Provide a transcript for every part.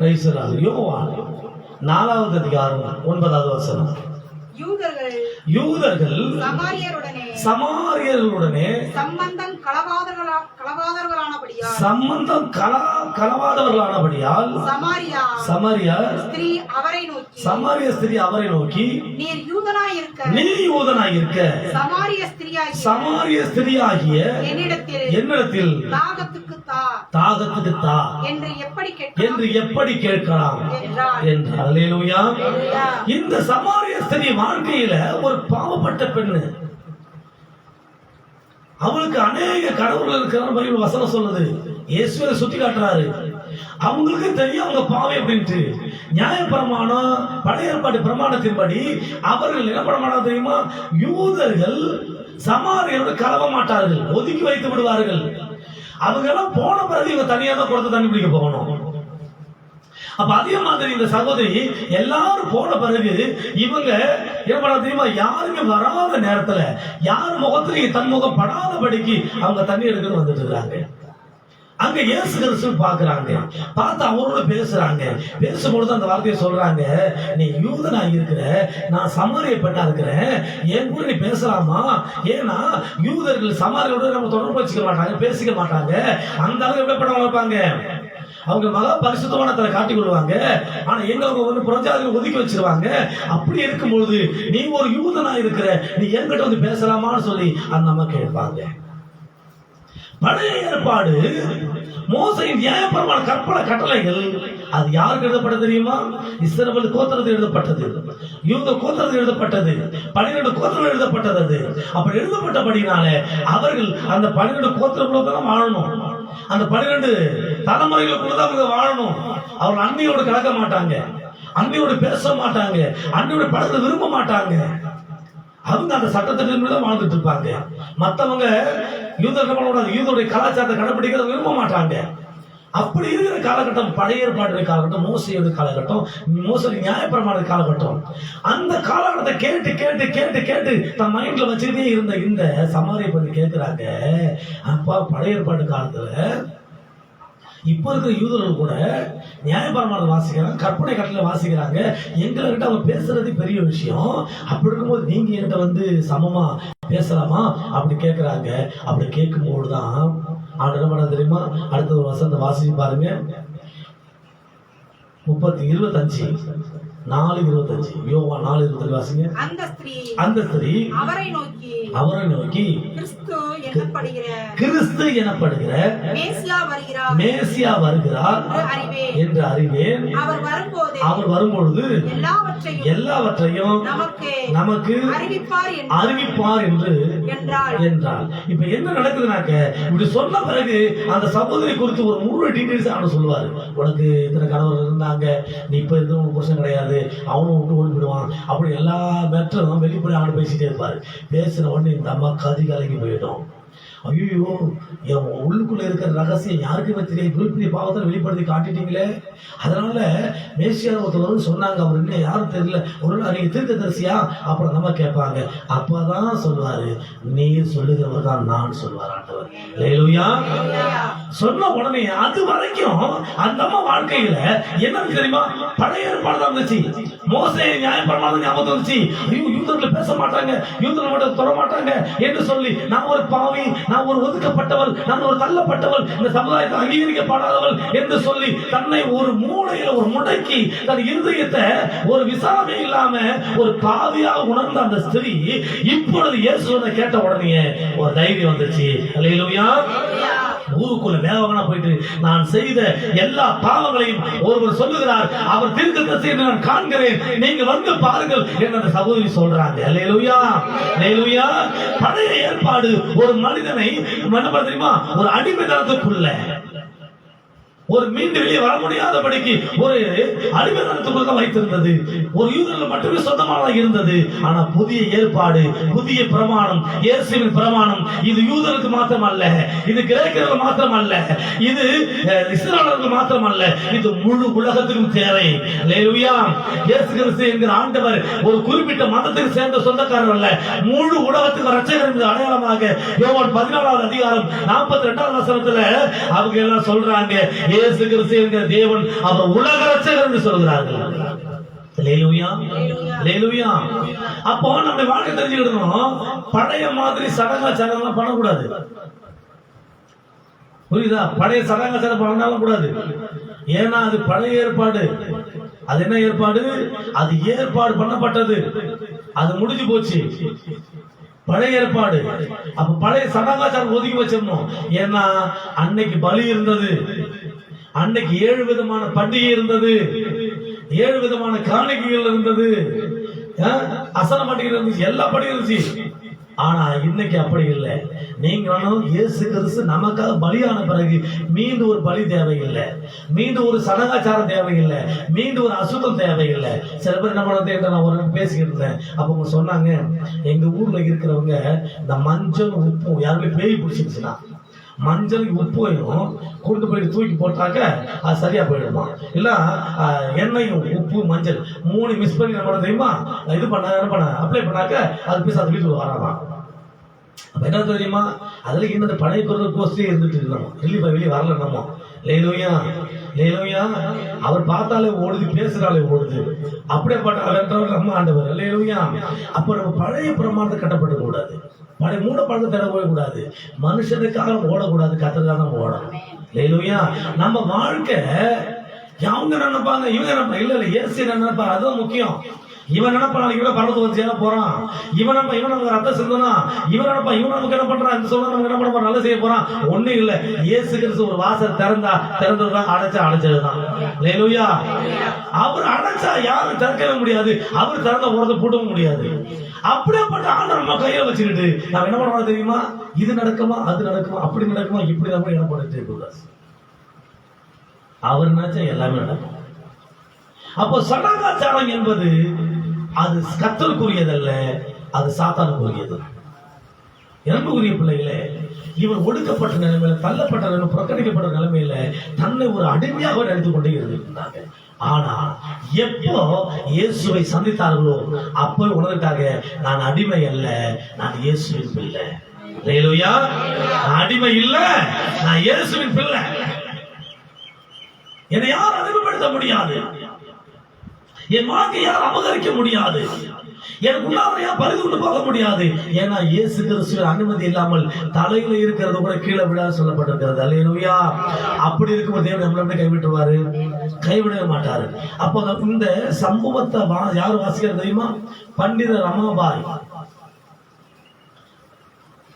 யோவான் 4வது அதிகாரம் 9வது வசனம். யூதர்கள் சமாரியர்களுடனே சம்பந்தம் களவாதவர்களானபடியால் சமாரிய ஸ்திரீ அவரை நோக்கி, நீர் யூதனாயிருக்க சமாரிய ஸ்திரீயாகிய என்னிடத்தில் தாகத்துக்கு தா என்று எப்படி கேட்கலாம் என்றார். அல்லேலூயா. இந்த சமாரிய ஸ்திரீ வாழ்க்கையில ஒரு பாவப்பட்ட பெண்ணு. அவளுக்கு அநேக கடவுள்கள் இருக்கிற மாதிரி ஒரு வசனம் சொல்லுது. இயேசுவை சுட்டி காட்டுறாரு. அவங்களுக்கு தெரியும் அவங்க பாவம் அப்படின்ட்டு. நியாயப்பிரமாணம், பழைய ஏற்பாட்டு பிரமாணத்தின்படி அவர்கள் என்ன பண்ண மாட்டாங்க தெரியுமா? யூதர்கள் சமாரியரோடு கலவ மாட்டார்கள், ஒதுக்கி வைத்து விடுவார்கள். அவங்க எல்லாம் போன பிறகு இவங்க தனியா தான் கொடுத்து தண்ணி பிடிக்க போகணும். அப்ப அதே மாதிரி இந்த சகோதரி எல்லாரும் போன பிறகு இவங்க என்ன பண்ண தெரியுமா? யாருமே வராத நேரத்துல யார் முகத்திலேயே தன்முகம் படாதபடிக்கு அவங்க தண்ணி எடுக்கணும் வந்துட்டு இருக்காங்க. அங்க இயேசு கிறிஸ்து பாக்குறாங்க. பார்த்து அவரோட பேசுறாங்க. பேசும்பொழுது அந்த வார்த்தையை சொல்றாங்க, நீ யூதனா இருக்கிற, நான் சமாரிய பெண்ணா இருக்கிறேன், என் கூட நீ பேசலாமா? ஏன்னா யூதர்கள் சமாரியோட நம்ம தொடர்பு வச்சுக்க மாட்டாங்க, பேசிக்க மாட்டாங்க. அந்த அளவுக்கு எப்படி பண்ண வைப்பாங்க? அவங்க மகா பரிசுத்தமானத்தை காட்டிக் கொள்வாங்க. ஆனா எங்களுக்கு வந்து புறஜாதிகளை ஒதுக்கி வச்சிருவாங்க. அப்படி இருக்கும்பொழுது நீ ஒரு யூதனா இருக்கிற, நீ என்கிட்ட வந்து பேசலாமான்னு சொல்லி அந்த அம்மா கேட்பாங்க. பழைய ஏற்பாடு மோசையின் நியாயப்பிரமாண கற்பனை கட்டளைகள் அது யாருக்கு எழுதப்பட்டது தெரியுமா? இஸ்ரவேல் கோத்திரத்தில் எழுதப்பட்டது, யூத கோத்திரத்தில் எழுதப்பட்டது, 12 கோத்திரங்கள் எழுதப்பட்டது. அப்படி எழுதப்பட்டபடினால அவர்கள் அந்த 12 கோத்திரங்களுக்குள்ள தான் வாழணும். அந்த 12 தலைமுறைகளுக்குள்ள தான் அவங்க வாழணும். அவர்கள் அன்னையோடு கலக்க மாட்டாங்க, அன்னையோடு பேச மாட்டாங்க, அன்னையோட படத்தை விரும்ப மாட்டாங்க. அவங்க அந்த சட்டத்திட்டத்தில் தான் வாழ்ந்துட்டு இருப்பாங்க. மற்றவங்க யூதருடைய கலாச்சாரத்தை கடைபிடிக்கிறத விரும்ப மாட்டாங்க. அப்படி இருக்கிற காலகட்டம் பழைய ஏற்பாடு காலகட்டம், மோசையோட காலகட்டம், மோசடி நியாயப்பிரமாண காலகட்டம். அந்த காலகட்டத்தை கேட்டு கேட்டு கேட்டு கேட்டு தன் மைண்ட்ல வச்சுக்கிட்டே இருந்த இந்த சமாரிய பண்ணி கேட்கிறாங்க, அப்பா பழைய ஏற்பாடு காலத்துல இப்ப இருக்கிற யூதர்கள் கூட நியாயப்பிரமாணம் வாசிக்கிறாங்க, கற்பனை கட்டளை வாசிக்கிறாங்க. எங்ககிட்ட அவங்க பேசுறது பெரிய விஷயம். அப்படி இருக்கும்போது நீங்க என்கிட்ட வந்து சமமா பேசலாமா அப்படி கேட்கிறாங்க. அப்படி கேட்கும் போதுதான் ஆண்டு என்ன பண்ண தெரியுமா? அடுத்த ஒரு வசந்த வாசிச்சு பாருங்க. 25 யோவான் 4:25 வாசிங்க. அந்த ஸ்திரீ அவரை நோக்கி கிறிஸ்து எனப்படுகிற மேசியா வருகிறார் என்று அறிவேன். அவர் வரும்பொழுது எல்லாவற்றையும் நமக்கு அறிவிப்பார் என்று என்றார். இப்ப என்ன நடக்குதுனாக்க, இப்படி சொன்ன பிறகு அந்த சகோதரி குறித்து ஒரு முழு டீடைல்ஸ் அவனு சொல்லுவாரு. உனக்கு இத்தனை கணவர் இருந்தாங்க, நீ இப்ப இருக்க புருஷன் கிடையாது, அவனும் விட்டு ஓடிவிடுவான், அப்படி எல்லா மேட்டரும் வெளிப்படை அவனை பேசிட்டே இருப்பாரு. பேசின உடனே இந்த அம்மா கதி கலங்கி போயிடும். ஐயோ, என் உள்ளுக்குள்ள இருக்கிற ரகசியம் யாருக்குமே தெரியாது, குறிப்பிட்ட பாவத்தை வெளிப்படுத்தி காட்டிட்டீங்களே. அதனால மேசியா ஒருத்தர் சொன்னாங்க, அவர் இன்னும் யாரும் தெரியல, ஒரு நீங்க தீர்க்கதரிசியா? அப்புறம் நம்ம கேட்பாங்க. அப்பதான் சொல்லுவாரு, நீர் சொல்லுகிறவர் தான் நான் சொல்லுவார் ஆண்டவர். அல்லேலூயா. சொன்ன உடனே அது வரைக்கும் அந்த அம்மா வாழ்க்கையில என்ன தெரியுமா? பழைய ஏற்பாடு தான் இருந்துச்சு. மோசே நியாயப்பிரமாணம் ஞாபகம் வந்துச்சு. ஐயோ, யூதர்கள் பேச மாட்டாங்க, யூதர்கள் மட்டும் தொட மாட்டாங்க என்று சொல்லி, நான் ஒரு பாவி, நான் ஒரு ஒதுக்கப்பட்டவள், நான் ஒரு தள்ளப்பட்டவள், இந்த சமுதாயத்தை அங்கீகரிக்கப்படாதவள் என்று சொல்லி தன்னை ஒரு மூலையில ஒரு முடக்கி தன் இருதயத்தை ஒரு விசாரணை இல்லாம ஒரு பாவியாக உணர்ந்த அந்த ஸ்திரீ இப்பொழுது இயேசுவை கேட்ட உடனே ஒரு தைரியம் வந்துச்சு. அல்லேலூயா. ஊருக்குள்ள வேகவனா போயிட்டு, நான் செய்த எல்லா பாவங்களையும் ஒருவர் சொல்லுகிறார், அவர் தீர்க்கதரிசி என்று நான் காண்கிறேன், நீங்க வந்து பாருங்கள் என்று அந்த சகோதரி சொல்றாங்க. அல்லேலூயா, அல்லேலூயா. பழைய ஏற்பாடு ஒரு மனிதனை என்ன தெரியுமா? ஒரு அடிமைத்தனத்துக்குள்ள, ஒரு மீண்டு வெளியே வர முடியாதபடிக்கு ஒரு அடிமைத்தனத்துக்குள்ள வைத்திருந்தது. ஒரு யூதர்கள் மட்டுமே சொந்தமாக இருந்தது. ஆனா புதிய ஏற்பாடு, புதிய பிரமாணம், இயேசுவின் பிரமாணம், இது யூதருக்கு மாத்திரமல்ல, இது கிரேக்கர்கள் மாத்திரமல்ல, இது இஸ்ரவேலர்களுக்கு மாத்திரமல்ல, இது முழு உலகத்துக்கும் தேவை. அல்லேலூயா. இயேசு கிறிஸ்து என்கிற ஆண்டவர் ஒரு குறிப்பிட்ட மதத்துக்கு சேர்ந்த சொந்தக்காரர் அல்ல, முழு உலகத்துக்கு ரட்சகர் என்ற அடையாளமாக யோவான் 14வது அதிகாரம் 42வது வசனத்துல அவங்க எல்லாம் சொல்றாங்க, இயேசு கிறிஸ்து என்கிற தேவன் அவர் உலக ரட்சகர் என்று சொல்கிறார்கள். அல்லேலூயா, அல்லேலூயா. அப்போ நம்ம வாழ்க்கை தெரிஞ்சுக்கிடணும், பழைய மாதிரி சடங்காச்சாரம் பண்ணக்கூடாது. புரியுதா? பழைய சடங்காச்சாரம் பண்ணாலும் கூடாது. ஏன்னா அது பழைய ஏற்பாடு. அது என்ன ஏற்பாடு? அது ஏற்பாடு பண்ணப்பட்டது, அது முடிஞ்சு போச்சு. பழைய ஏற்பாடு. அப்ப பழைய சடங்காச்சாரம் ஒதுக்கி வச்சிடணும். ஏன்னா அன்னைக்கு பலி இருந்தது, அன்னைக்கு 7 விதமான பண்டிகை இருந்தது, 7 விதமான காணிக்கைகள் இருந்தது, அசன பண்டிகை இருந்துச்சு, எல்லா பண்டிகை இருந்துச்சு. ஆனா இன்னைக்கு அப்படி இல்லை. நீங்க இயேசு கிறிஸ்து நமக்காக பலியான பிறகு மீண்டும் ஒரு பலி தேவையில்லை, மீண்டும் ஒரு சடங்காச்சாரம் தேவையில்லை, மீண்டும் ஒரு அசுத்தம் தேவையில்லை. சில பேர் என்ன பண்ண, நான் ஒரு பேசிக்கிட்டு இருந்தேன். அப்ப அவங்க சொன்னாங்க, எங்க ஊர்ல இருக்கிறவங்க இந்த மஞ்சள் உப்பும் யாருமே பேய் பிடிச்சிருச்சுன்னா மஞ்சள் உப்பையும் கொண்டு போயிட்டு தூக்கி போட்டாக்க அது சரியா போயிடுமா? இல்ல எண்ணெயும் உப்பு மஞ்சள் 3 மிஸ் பண்ணி நம்ம தெரியுமா இது பண்ண என்ன பண்ண அப்ளை பண்ணாக்க அது பீஸ் அது வீட்டுக்கு வராதான். அப்ப என்ன தெரியுமா, அதுல இந்த பழைய குரல் கோஸ்டே இருந்துட்டு இருக்கணும். வெளியே வரல நம்ம. லேலூயா, லேலூயா. அவர் பார்த்தாலே ஓடுது, பேசுறாலே ஓடுது. அப்படியே பட்ட நம்ம ஆண்டவர். லேலூயா. அப்ப நம்ம பழைய பிரமாணத்தை கட்டப்பட கூடாது, பழைய மூட பழத்தை தேட போயக்கூடாது, மனுஷனுக்காக ஓடக்கூடாது, கத்தருக்காக நம்ம ஓடணும். லேலூயா. நம்ம வாழ்க்கை அவங்க நினைப்பாங்க, இவங்க நினைப்பாங்க, இல்ல இயேசு நினைப்பாங்க, அதுதான் முக்கியம். இவன் நினைப்பா இவன பரவத்து வந்து சேர போறான், இவன் நமக்கு ரத்த சிந்தனா, இவன் நினைப்பா இவன் நமக்கு என்ன பண்றான், இந்த சொல்ல நமக்கு என்ன பண்ண போறான், நல்ல செய்ய போறான். ஒண்ணு இல்ல, இயேசு கிறிஸ்து ஒரு வாசல் திறந்ததுதான், அடைச்சதுதான். லேலூயா. அவர் அடைச்சா யாரும் திறக்கவே முடியாது, அவர் திறந்த உரத்தை பூட்டவும் முடியாது. அப்படியேப்பட்ட ஆண்டவர் நம்ம கையில வச்சுக்கிட்டு நம்ம என்ன பண்ணுவோம் தெரியுமா, இது நடக்குமா அது நடக்குமா, அப்படி நடக்குமா இப்படி நம்ம என்ன பண்ணிட்டு அவர் நினைச்சா எல்லாமே நடக்கும். அப்போ சடங்காச்சாரம் என்பது அது கர்த்தருக்குரியதல்ல, அது சாத்தானுக்குரியது. எனக்குரிய பிள்ளைகளே, இவர் ஒடுக்கப்பட்ட நிலைமையில, தள்ளப்பட்ட நிலைமை, புறக்கணிக்கப்பட்ட நிலைமையில தன்னை ஒரு அடிமையாக நினைத்துக் கொண்டே இருந்தாங்க. ஆனா எப்போ இயேசுவை சந்தித்தார்களோ அப்போ உணர்ந்தாங்க, நான் அடிமை அல்ல, நான் இயேசுவின் பிள்ளை. அல்லேலூயா. நான் அடிமை இல்ல, நான் இயேசுவின் பிள்ளை. என்னை யாரும் அடிமைப்படுத்த முடியாது, என் வாழ்க்கை யார் அபகரிக்க முடியாது, எனக்குள்ளாக யார் பறிந்து கொண்டு போக முடியாது. ஏன்னா இயேசு கிறிஸ்துவின் அனுமதி இல்லாமல் தலையில இருக்கிறது கூட கீழே விழா சொல்லப்பட்டிருக்கிறது. அல்லேலூயா. அப்படி இருக்கும்போது தேவன் நம்மள எப்படி கைவிட்டுருவாரு? கைவிடவே மாட்டாரு. அப்போ இந்த சம்பவத்தை யாரு வாசிக்கிறது தெரியுமா? பண்டித ரமாபாய்.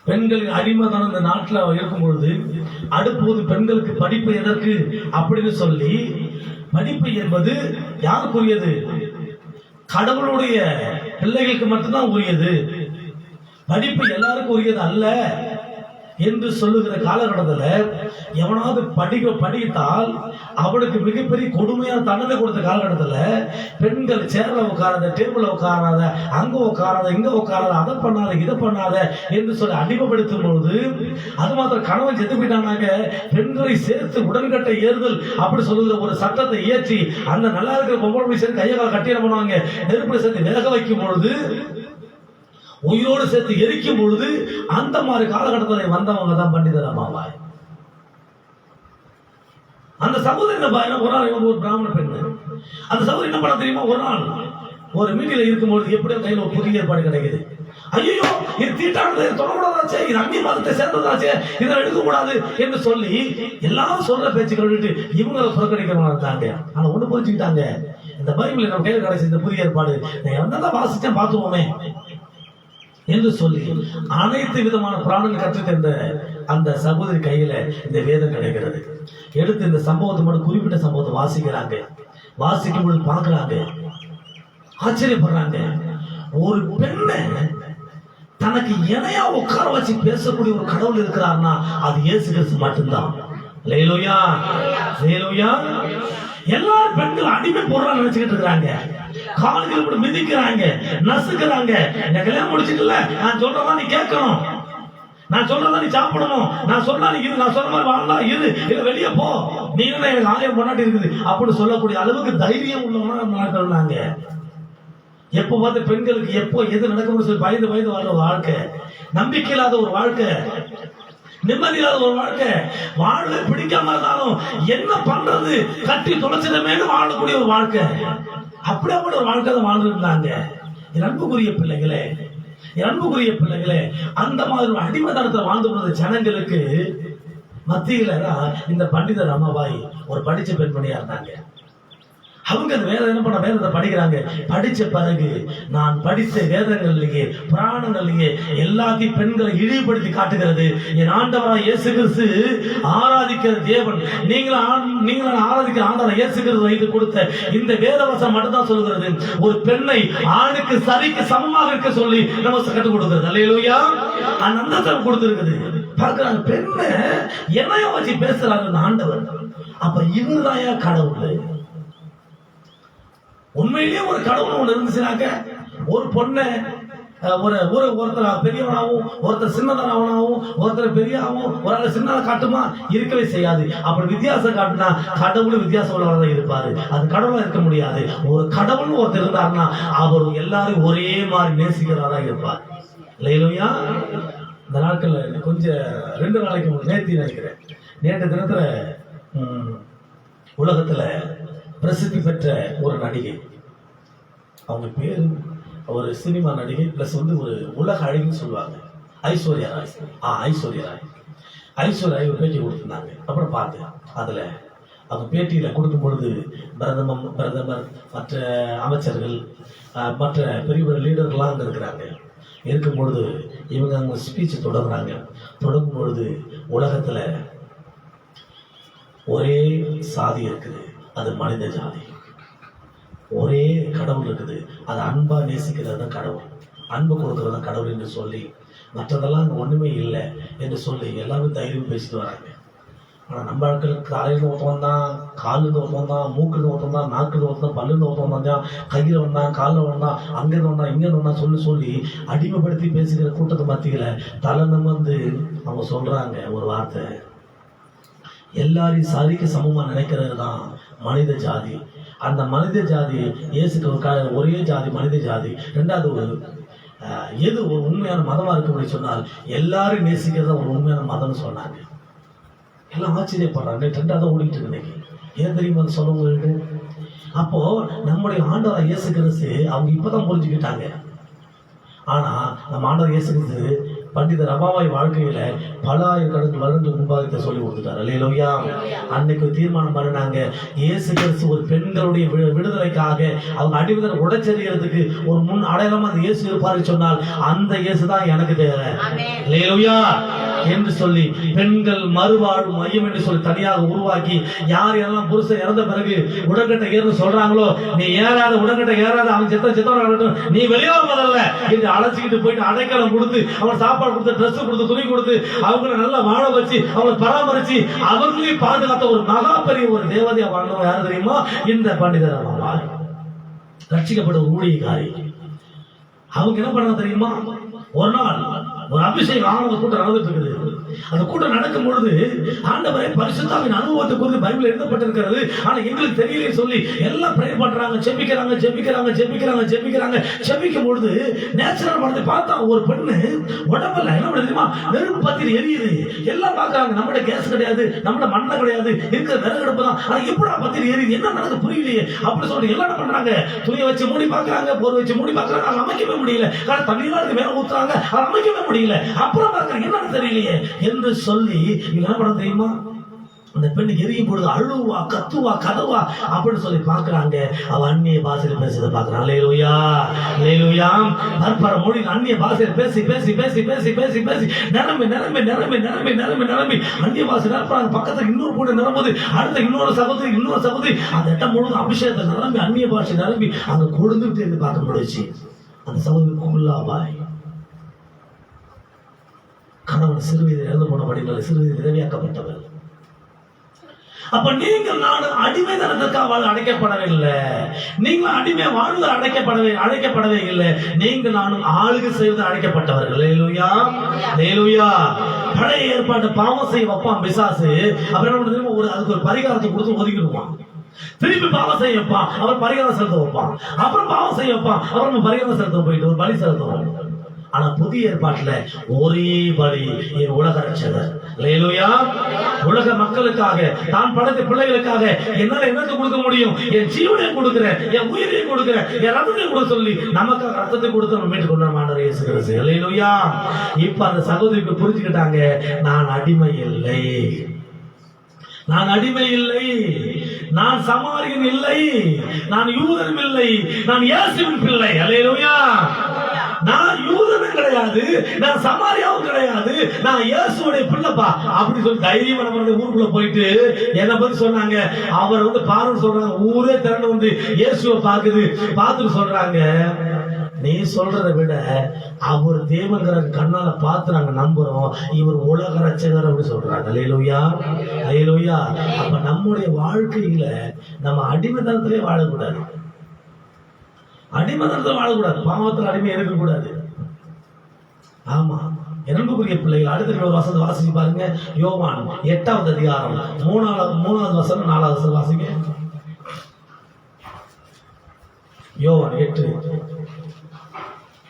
பெண்களின் அடிமைதான் இந்த நாட்டில் இருக்கும் பொழுது அடுப்போது பெண்களுக்கு படிப்பு எதற்கு அப்படின்னு சொல்லி, படிப்பு என்பது யாருக்குரியது? கடவுளுடைய பிள்ளைகளுக்கு மட்டும்தான் உரியது, படிப்பு எல்லாருக்கும் உரியது அல்ல என்று சொல்லுகிற காலகட்டத்தில் எவனாவது படித்தால் அவனுக்கு மிகப்பெரிய கொடுமையான தண்டனை கொடுத்த காலகட்டத்தில் பெண்கள் சேர்ல உட்காராத, டேபிள்ல உட்காராத, அங்க உட்காராத, இங்க உட்காராத, அதை பண்ணாத, இதை பண்ணாத என்று சொல்லி அடிமைப்படுத்தும் பொழுது, அது மாத்திரம் கணவன் செத்து போயிட்டாங்க, பெண்களை சேர்த்து உடன்கட்டை ஏறுதல் அப்படி சொல்லுகிற ஒரு சட்டத்தை இயற்றி அந்த நல்லா இருக்கிற பொம்பளை சேர்த்து கையை கால கட்டி என்ன பண்ணுவாங்க, நெருப்புல சேர்த்து வேக வைக்கும் பொழுது, உயிரோடு சேர்த்து எரிக்கும் பொழுது, அந்த மாதிரி காலகட்டத்தில் வந்தவங்க தான் பண்டித ரமாபாய். அந்த சகோதரி ஒரு நாள் ஒரு பிராமண பெண், அந்த சகோதரி என்ன பண்ண தெரியுமா, ஒரு நாள் ஒரு மீட்டில இருக்கும்போது எப்படியோ கையில் ஒரு புதிய ஏற்பாடு கிடைக்குது. ஐயோ இது தீட்டானது, தொடக்கூடாதாச்சே, இது அந்நிய மதத்தை சேர்ந்ததாச்சே, இதை எடுக்கக்கூடாது என்று சொல்லி எல்லாரும் சொல்ற பேச்சுக்கள் விட்டு இவங்களை புறக்கணிக்கிறவங்க இருந்தாங்க. ஆனா ஒண்ணு புரிஞ்சுக்கிட்டாங்க, இந்த பைபிள் நம்ம கையில் கிடைச்ச இந்த புதிய ஏற்பாடு நான் வாசிச்சேன் பார்த்துவோமே என்று சொல்லி அனைத்து விதமான பிராணங்கள் கற்றுத்தந்த அந்த சகோதரி கையில இந்த வேதம் கிடைக்கிறது. எடுத்து இந்த சம்பவத்தை மட்டும் குறிப்பிட்ட சம்பவத்தை வாசிக்கிறாங்க. வாசிக்கும் பொழுது பார்க்கிறாங்க, ஆச்சரியப்படுறாங்க. ஒரு பெண்ணை தனக்கு இணையா உட்கார வச்சு பேசக்கூடிய ஒரு கடவுள் இருக்கிறார்னா அது இயேசு கிறிஸ்து மட்டும்தான். அல்லேலூயா, அல்லேலூயா. எல்லா பெண்கள் அடிமை பொருளா நினைச்சுக்கிட்டு இருக்கிறாங்க, கால்கள் இப்படி மிதிக்கிறாங்க, நசுக்கிறாங்க. கல்யாணம் முடிச்சுக்கல, நான் சொல்றதா நீ கேட்கணும், நான் சொல்றதா நீ சாப்பிடணும், நான் சொன்னா நீ இரு, நான் சொல்ற மாதிரி வாழ்ந்தா இரு, இல்ல வெளியே போ, நீ என்ன எனக்கு ஆயிரம் பொண்டாட்டி இருக்குது அப்படி சொல்லக்கூடிய அளவுக்கு தைரியம் உள்ளவங்க நாங்க. எப்போ பார்த்து பெண்களுக்கு எப்போ எது நடக்கும்னு சொல்லி பயந்து வாழ்ற வாழ்க்கை, நம்பிக்கை இல்லாத ஒரு வாழ்க்கை. நிம்மதி இல்லாத ஒரு வாழ்க்கை, வாழ பிடிக்காம இருந்தாலும் என்ன பண்றது, கட்டி தொலைச்சதமே வாழக்கூடிய ஒரு வாழ்க்கை. அப்படியாப்பட்ட ஒரு வாழ்க்கை தான் வாழ்ந்துருந்தாங்க. என் அன்புக்குரிய பிள்ளைகளே, என் அன்புக்குரிய பிள்ளைகளே, அந்த மாதிரி ஒரு அடிமைத்தனத்தில் வாழ்ந்து கொண்ட ஜனங்களுக்கு மத்தியில இந்த பண்டித ரமாபாய் ஒரு படிச்ச பெண்மணியா இருந்தாங்க. அவங்க அந்த வேதம் என்ன பண்ண, வேதத்தை படிக்கிறாங்க. படிச்ச பிறகு நான் படித்த வேதங்கள்லயே புராணங்கள்லயே எல்லாத்தையும் பெண்களை இழிவுபடுத்தி என் ஆண்டவராய் இயேசு கிறிஸ்து ஆராதிக்கிற தேவன், நீங்கள் ஆராதிக்கிற ஆண்டவராய் இயேசு கிறிஸ்து வைத்து கொடுத்த இந்த வேதவசம் மட்டும்தான் சொல்கிறது ஒரு பெண்ணை ஆணுக்கு சரிக்கு சமமாக இருக்க சொல்லி நம்ம கற்றுக் கொடுக்கிறது. அல்லேலூயா. அந்த கொடுத்திருக்குது. பார்க்கிறாங்க பெண்ணை என்னைய வச்சு பேசுறாங்க ஆண்டவர். அப்ப இவர்தான் கடவுள். உண்மையிலேயே ஒரு கடவுள் ஒண்ணு இருந்துச்சுனாக்க ஒரு பொண்ணை ஒருத்தர் பெரியவனாகவும் ஒருத்தர் சின்னதனாகவும் ஒருத்தர் பெரியாகவும் ஒரு ஆள் சின்னதை காட்டுமா? இருக்கவே செய்யாது. அப்படி வித்தியாசம் காட்டுனா கடவுளும் வித்தியாசம் உள்ளவராக இருப்பாரு. அது கடவுளா இருக்க முடியாது. ஒரு கடவுள்னு ஒருத்தர் இருந்தாருன்னா அவர் எல்லாரும் ஒரே மாதிரி நேசிக்கிறவரா இருப்பார். இல்லையா? இந்த நாட்கள்ல கொஞ்சம் 2 நாளைக்கு நேர்த்தி நினைக்கிறேன், நேற்று தினத்துல உலகத்துல பிரசித்தி பெற்ற ஒரு நடிகை, அவங்க பேரு ஒரு சினிமா நடிகை பிளஸ் ஒரு உலக அழகின்னு சொல்லுவாங்க, ஐஸ்வர்யா ராய். ஐஸ்வர்யா ராய் ஒரு பேட்டி கொடுத்திருந்தாங்க. அப்புறம் பார்த்தேன், அதுல அவங்க பேட்டியில கொடுக்கும் பொழுது பிரதமர் மற்ற அமைச்சர்கள் மற்ற பெரிய பெரிய லீடர்கள்லாம் அங்கே இருக்கிறாங்க. இருக்கும் பொழுது இவங்க அவங்க ஸ்பீச் தொடங்கும் பொழுது உலகத்துல ஒரே சாதி இருக்குது, அது மனித ஜாதி. ஒரே கடவுள் இருக்குது, அது அன்பா நேசிக்கிறது தான் கடவுள், அன்பு கொடுக்கறது தான் கடவுள் என்று சொல்லி மற்றதெல்லாம் அங்கே ஒண்ணுமே இல்லை என்று சொல்லி எல்லாரும் தைரியம் பேசிட்டு வராங்க. ஆனால் நம்ம ஆட்கள் காலையில் ஒருத்தவன் தான், காலில் ஒருத்தவன் தான், மூக்கில் ஒருத்தவன் தான், நாக்கில் ஒருத்தன், பல்லுன்னு ஒருத்தவன் தான், கையில் வந்தான், காலில் வந்தான், அங்கேருந்து வந்தான், இங்கேருந்து வந்தான் சொல்லி அடிமைப்படுத்தி பேசுகிற கூட்டத்தை மத்தியில் தலை நிமிர்ந்து அவங்க சொல்றாங்க ஒரு வார்த்தை, எல்லாரையும் சரிக்கு சமமா நினைக்கிறது தான் மனித ஜாதி. அந்த மனித ஜாதி இயேசுக்கு ஒரே ஜாதி மனித ஜாதி. ரெண்டாவது எது ஒரு உண்மையான மதமா இருக்கு அப்படின்னு சொன்னால் எல்லாரும் நேசிக்கிறத ஒரு உண்மையான மதம்னு சொன்னாங்க. எல்லாம் ஆச்சரியப்படுறாங்க. ரெண்டாவது ஓடிட்டு இருக்கு இன்னைக்கு. ஏன் தெரியுமா சொல்லுவங்களுக்கு? அப்போ நம்முடைய ஆண்டவர் இயேசு கிறிஸ்து அவங்க இப்பதான் புரிஞ்சுக்கிட்டாங்க. ஆனா நம்ம ஆண்டவர் இயேசு கிறிஸ்து பண்டித ரமாபாய் வாழ்க்கையில பல ஆயிரக்கணக்கான வருடங்களுக்கு முன்பாக சொல்லி கொடுத்துட்டாரு. அல்லேலூயா. அன்னைக்கு தீர்மானம் பண்ணினாங்க, இயேசு கிறிஸ்து ஒரு பெண்களுடைய விடுதலைக்காக அவங்க அடிமையை உடைச்செறிகிறதுக்கு ஒரு முன் அடையாளமா அந்த இயேசு இருப்பாரு சொன்னால் அந்த இயேசு தான் எனக்கு தேவை. அல்லேலூயா என்று சொல்லி பெண்கள் மறுவாழ்வு மையம் என்று சொல்லி தனியாக உருவாக்கி யார் யாரெல்லாம் புருஷன் இறந்த பிறகு உடன்கட்டை ஏறுன்னு சொல்றாங்களோ, நீ ஏறாத உடன்கட்டை ஏறாத, அவன் செத்த நீ வெளியே வருவதல்ல என்று அழைச்சிக்கிட்டு போயிட்டு அடைக்கலம் கொடுத்து அவன் சாப்பாடு கொடுத்து ட்ரெஸ் கொடுத்து துணி கொடுத்து அவங்களை நல்லா வாழ வச்சு அவங்களை பராமரிச்சு அவர்களையும் பாதுகாத்த ஒரு மகா பெரிய ஒரு தேவதையா வாழ்ந்தவங்க யாரு தெரியுமா? இந்த பண்டிதர் ரமாபாய். ரட்சிக்கப்பட்ட ஊழியக்காரி. அவங்க என்ன பண்ண தெரியுமா? ஒரு நாள் ஒரு அபிஷேகம் ஆனந்த கூட்டம் நடந்துட்டு இருக்குது. அந்த கூட்டம் நடக்கும் பொழுது ஆண்டவரை பரிசுத்தாவின் அனுபவத்தை குறித்து பைபிள் எழுதப்பட்டிருக்கிறது. ஆனா எங்களுக்கு தெரியல சொல்லி எல்லாம் ப்ரே பண்றாங்க, செபிக்கும் பொழுது நேச்சுரல் படத்தை பார்த்தா ஒரு பெண்ணு உடம்புல என்ன தெரியுமா நெருப்பு பத்தி எரியுது. எல்லாம் பாக்குறாங்க, நம்மகிட்ட கேஸ் கிடையாது, நம்மகிட்ட மண்ணை கிடையாது, இருக்கிற விறகு அடுப்பு தான். ஆனா எப்படா பத்தி எரியுது, என்ன நடக்குது புரியலையே அப்படி சொல்லி எல்லாம் என்ன பண்றாங்க, துணியை வச்சு மூடி பாக்குறாங்க, போர் வச்சு மூடி பாக்குறாங்க, அதை அமைக்கவே முடியல. காரணம் தண்ணீர் மேல ஊத்துறாங்க, அதை அமைக்கவே முடியல. அப்புறம் பாக்குறாங்க என்னன்னு தெரியலையே என்று சொல்லி என்ன பண்ண தெரியுமா? அந்த பெண் எரியும் பொழுது அழுவா, கத்துவா, கதவா அப்படின்னு சொல்லி பாக்குறாங்க. அவ அந்நிய பாஷையில் பேசுறத பாக்குறான். அல்லேலூயா, அல்லேலூயா. பற்பர மொழி அந்நிய பாஷையில் பேசி பேசி பேசி பேசி பேசி பேசி நிரம்பி நிரம்பி நிரம்பி நிரம்பி நிரம்பி நிரம்பி அந்நிய பாஷை நிரப்புறாங்க. பக்கத்துல இன்னொரு கூட நிரம்புது, அடுத்த இன்னொரு சகோதரி அந்த இடம் முழுவதும் அபிஷேகத்தை நிரம்பி அந்நிய பாஷை நிரம்பி அங்க கொழுந்துட்டு இருந்து பார்க்க முடிச்சு. அந்த சகோதரி குல்லாபாய் கணவன் சிறுவயதில் எழுத போன படிகள் சிறுவயதில் விதவியாக்கப்பட்டவர். அப்ப நீங்கள் நானும் அடிமைத்தனத்திற்காக அடைக்கப்படவில்லை, நீங்கள் அடிமை வாழ்வு அடைக்கப்படவே இல்லை. நீங்கள் நானும் ஆளுகை செய்வது அழைக்கப்பட்டவர்கள். அல்லேலூயா, அல்லேலூயா. பழைய ஏற்பாட்டு பாவம் செய்ய வைப்பான் பிசாசு. அப்புறம் அதுக்கு ஒரு பரிகாரத்தை கொடுத்து ஒதுக்கிடுவான். திருப்பி பாவம் செய்ய வைப்பான், அவர் பரிகாரம் செலுத்த வைப்பான். அப்புறம் பாவம் செய்ய வைப்பான், அப்புறம் பரிகாரம் செலுத்த போயிட்டு ஒரு பலி செலுத்துவோம். ஆனா புதிய ஏற்பாட்டுல ஒரே பலி என் உலக ரட்சகர். அல்லேலூயா. உலக மக்களுக்காக, தான் படைத்த பிள்ளைகளுக்காக என்னால என்னத்தை கொடுக்க முடியும்? என் ஜீவனை கொடுக்கிறேன், என் உயிரை கொடுக்கிறேன், என் ரத்தத்தை கொடுக்க சொல்லி நமக்காக ரத்தத்தை கொடுத்து நம்ம மீட்டு கொண்டு ஆண்டவர் இயேசு கிறிஸ்து. அல்லேலூயா. இப்ப அந்த சகோதரிக்கு புரிஞ்சுக்கிட்டாங்க, நான் அடிமை இல்லை, நான் அடிமை இல்லை, நான் சமாரியன் இல்லை, நான் யூதனும் இல்லை, நான் இயேசுவின் பிள்ளை. அல்லேலூயா. நான் யூதனும் கிடையாது, நான் சமாரியாவும் கிடையாது, நான் இயேசுவுடைய பிள்ளைப்பா அப்படி சொல்லி தைரியமா நம்ம ஊருக்குள்ள போயிட்டு என்ன பத்தி சொன்னாங்க. அவர் வந்து பாருன்னு சொல்றாங்க, ஊரே திரண்டு வந்து இயேசுவை பார்த்துட்டு சொல்றாங்க, நீ சொல்றதை விட அவர் தேவங்கிற கண்ணால பார்த்து நாங்க நம்புறோம், இவர் உலக ரட்சகர் அப்படி சொல்றாங்க. அல்லேலூயா. அல்லேலூயா. அப்ப நம்முடைய வாழ்க்கையில நம்ம அடிமைத்தனத்திலே வாழக்கூடாது, அடிமைத்தனத்தில் வாழக்கூடாது, பாவத்தில் அடிமை இருக்கக்கூடாது. ஆமா, அன்புக்குரிய பிள்ளைகள், அடுத்த ஒரு வசனம் வாசிச்சு பாருங்க. யோவான் 8வது அதிகாரம் 3வது வசனம் 4வது வசனம் வாசிங்க. யோவான் 8.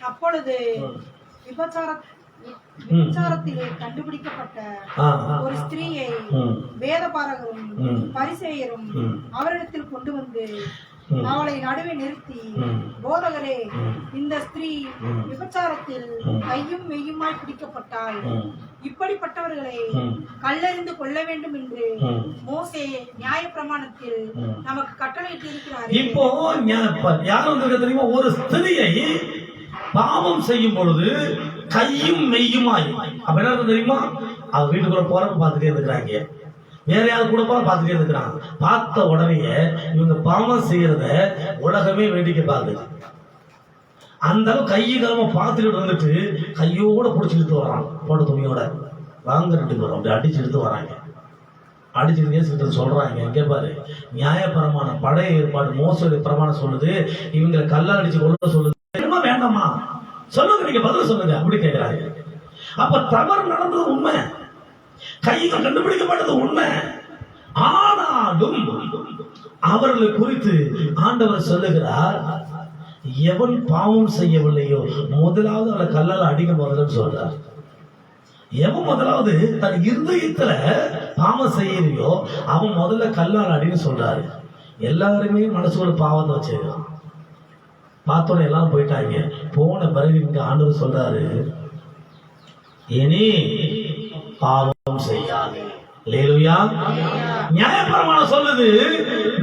அப்பொழுது விபச்சாரத்திலே கண்டுபிடிக்கப்பட்ட ஒரு ஸ்திரீயை வேதபாரகரும் பரிசேயரும் அவரிடத்தில் கொண்டு வந்து அவளை நடுவே நிறுத்தி, போதகரே, இந்த ஸ்திரீ விபச்சாரத்தில் கையும் மெய்யுமாய் பிடிக்கப்பட்டாள், இப்படிப்பட்டவர்களை கல்லெறிந்து கொள்ள வேண்டும் என்று மோசே நியாயப்பிரமாணத்தில் நமக்கு கட்டளையிட்டு இருக்கிறார். இப்போ யார் வந்து தெரியுமா? ஒரு ஸ்திரியை பாவம் செய்யும் பொழுது கையும் மெய்யுமாய், அப்ப என்ன தெரியுமா? அவ வீட்டுக்குள்ள போறப்ப பார்த்துட்டே இருக்கிறாங்க, வேற யாரும் கூட போல பார்த்துட்டே இருக்கிறாங்க. பார்த்த உடனே இவங்க பாவம் செய்யறத உலகமே வேடிக்கை பார்க்குது. அந்த அளவு கையை கிழமை பார்த்துட்டு வந்துட்டு கையோட பிடிச்சிட்டு வராங்க, போட்ட துணியோட வாங்க 2 பேரும் அப்படி அடிச்சு எடுத்து வராங்க. அடிச்சு சொல்றாங்க, இங்க பாரு, நியாயப்பிரமாணம் பழைய ஏற்பாடு மோசடி பிரமாணம் சொல்லுது, இவங்களை கல்லால் அடிச்சு கொள்ள சொல்லுது, வேண்டாமா சொல்லுங்க, நீங்க பதில் சொல்லுங்க அப்படி கேட்கிறாங்க. அப்ப தவறு நடந்தது உண்மை, கைகள் கண்டுபிடிக்கப்பட்டது உண்மை. ஆனாலும் அவர்களை குறித்து ஆண்டவர் சொல்லுகிறார், எவன் பாவம் செய்யவில்லையோ முதலாவது அவளை கல்லால் அடிக்க முதல்ல சொல்றார். எவன் முதலாவது தன் இருதயத்துல பாவம் செய்யலையோ அவன் முதல்ல கல்லால் அடின்னு சொல்றாரு. எல்லாருமே மனசுக்குள்ள பாவத்தை வச்சிருக்கான். பார்த்தோட எல்லாம் போயிட்டாங்க. போன பிறகு இங்க ஆண்டவர் சொல்றாரு, இனி பாவம் செய்யாது. அல்லேலூயா. நியாயப்பிரமாணம் சொல்லுது